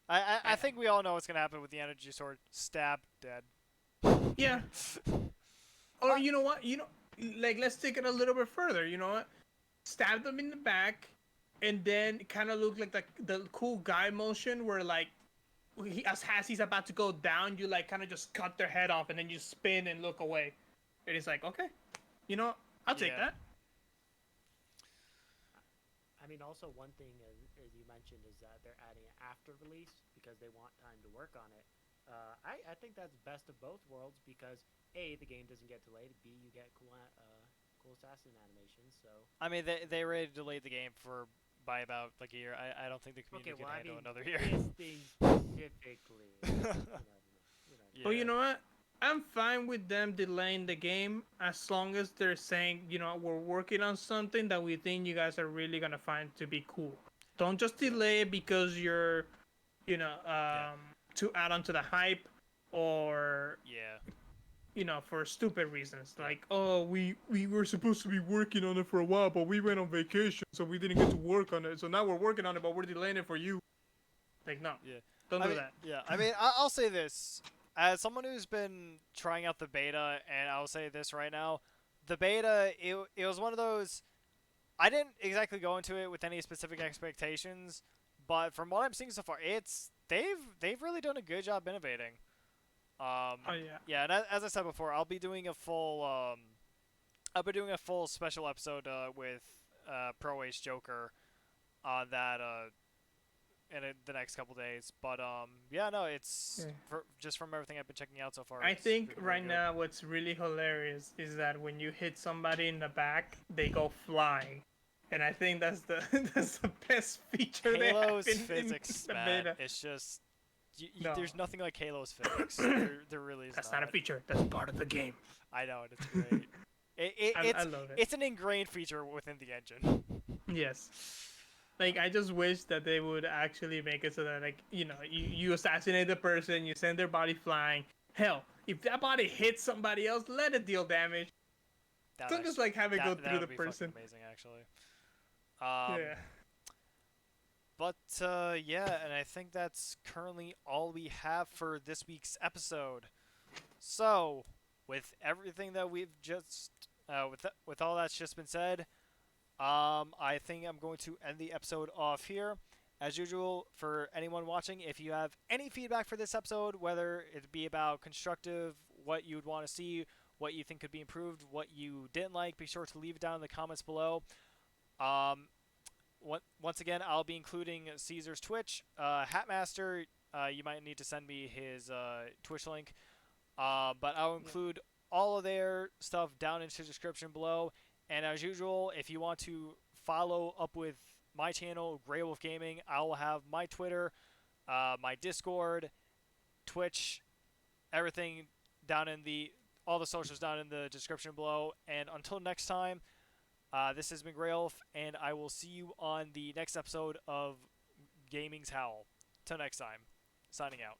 I think we all know what's gonna happen with the energy sword. Stab, dead. yeah. Or you know what? Like let's take it a little bit further. You know what? Stab them in the back, and then kind of look like the cool guy motion where like as he's about to go down, you like kind of just cut their head off, and then you spin and look away. And it's like, okay, I'll take that. I mean, also one thing as you mentioned is that they're adding it after release because they want time to work on it. I think that's best of both worlds because A, the game doesn't get delayed. B, you get cool assassin animations. So I mean, they already delayed the game by about like a year. I don't think the community can handle another year. This thing specifically. Yeah. But you know what? I'm fine with them delaying the game as long as they're saying, we're working on something that we think you guys are really gonna find to be cool. Don't just delay it because you're, to add on to the hype, or for stupid reasons. Like, oh, we were supposed to be working on it for a while, but we went on vacation, so we didn't get to work on it. So now we're working on it, but we're delaying it for you. Like, no, Yeah. don't I do mean, that. yeah. I mean, I'll say this as someone who's been trying out the beta, and I'll say this right now: the beta, it was one of those. I didn't exactly go into it with any specific expectations, but from what I'm seeing so far, they've really done a good job innovating. Oh yeah. Yeah, and as I said before, I'll be doing a full special episode with Pro Ace Joker on that in the next couple days. But yeah, no, it's Yeah. just from everything I've been checking out so far. I It's think been really right good. now what's really hilarious is that when you hit somebody in the back, they go flying. And I think that's the that's the best feature Halo's they have in physics, the man, beta. it's just No. there's nothing like Halo's physics. There really is That's not a feature. That's part of the game. I know, and it's great. I love it. It's an ingrained feature within the engine. Yes. Like, I just wish that they would actually make it so that, like, you assassinate the person, you send their body flying. Hell, if that body hits somebody else, let it deal damage. That Don't just, like, have it go that through would the be person. fucking amazing, actually. Yeah. But yeah, and I think that's currently all we have for this week's episode. So, with everything that we've just with all that's just been said, I think I'm going to end the episode off here. As usual, for anyone watching, if you have any feedback for this episode, whether it be about constructive, what you'd want to see, what you think could be improved, what you didn't like, be sure to leave it down in the comments below. Um, once again, I'll be including Cesar's Twitch. HatMaster, you might need to send me his Twitch link. But I'll include all of their stuff down into the description below. And as usual, if you want to follow up with my channel, Graywolf Gaming, I will have my Twitter, my Discord, Twitch, everything down in all the socials down in the description below. And until next time, this has been Graywolf, and I will see you on the next episode of Gaming's Howl. Till next time, signing out.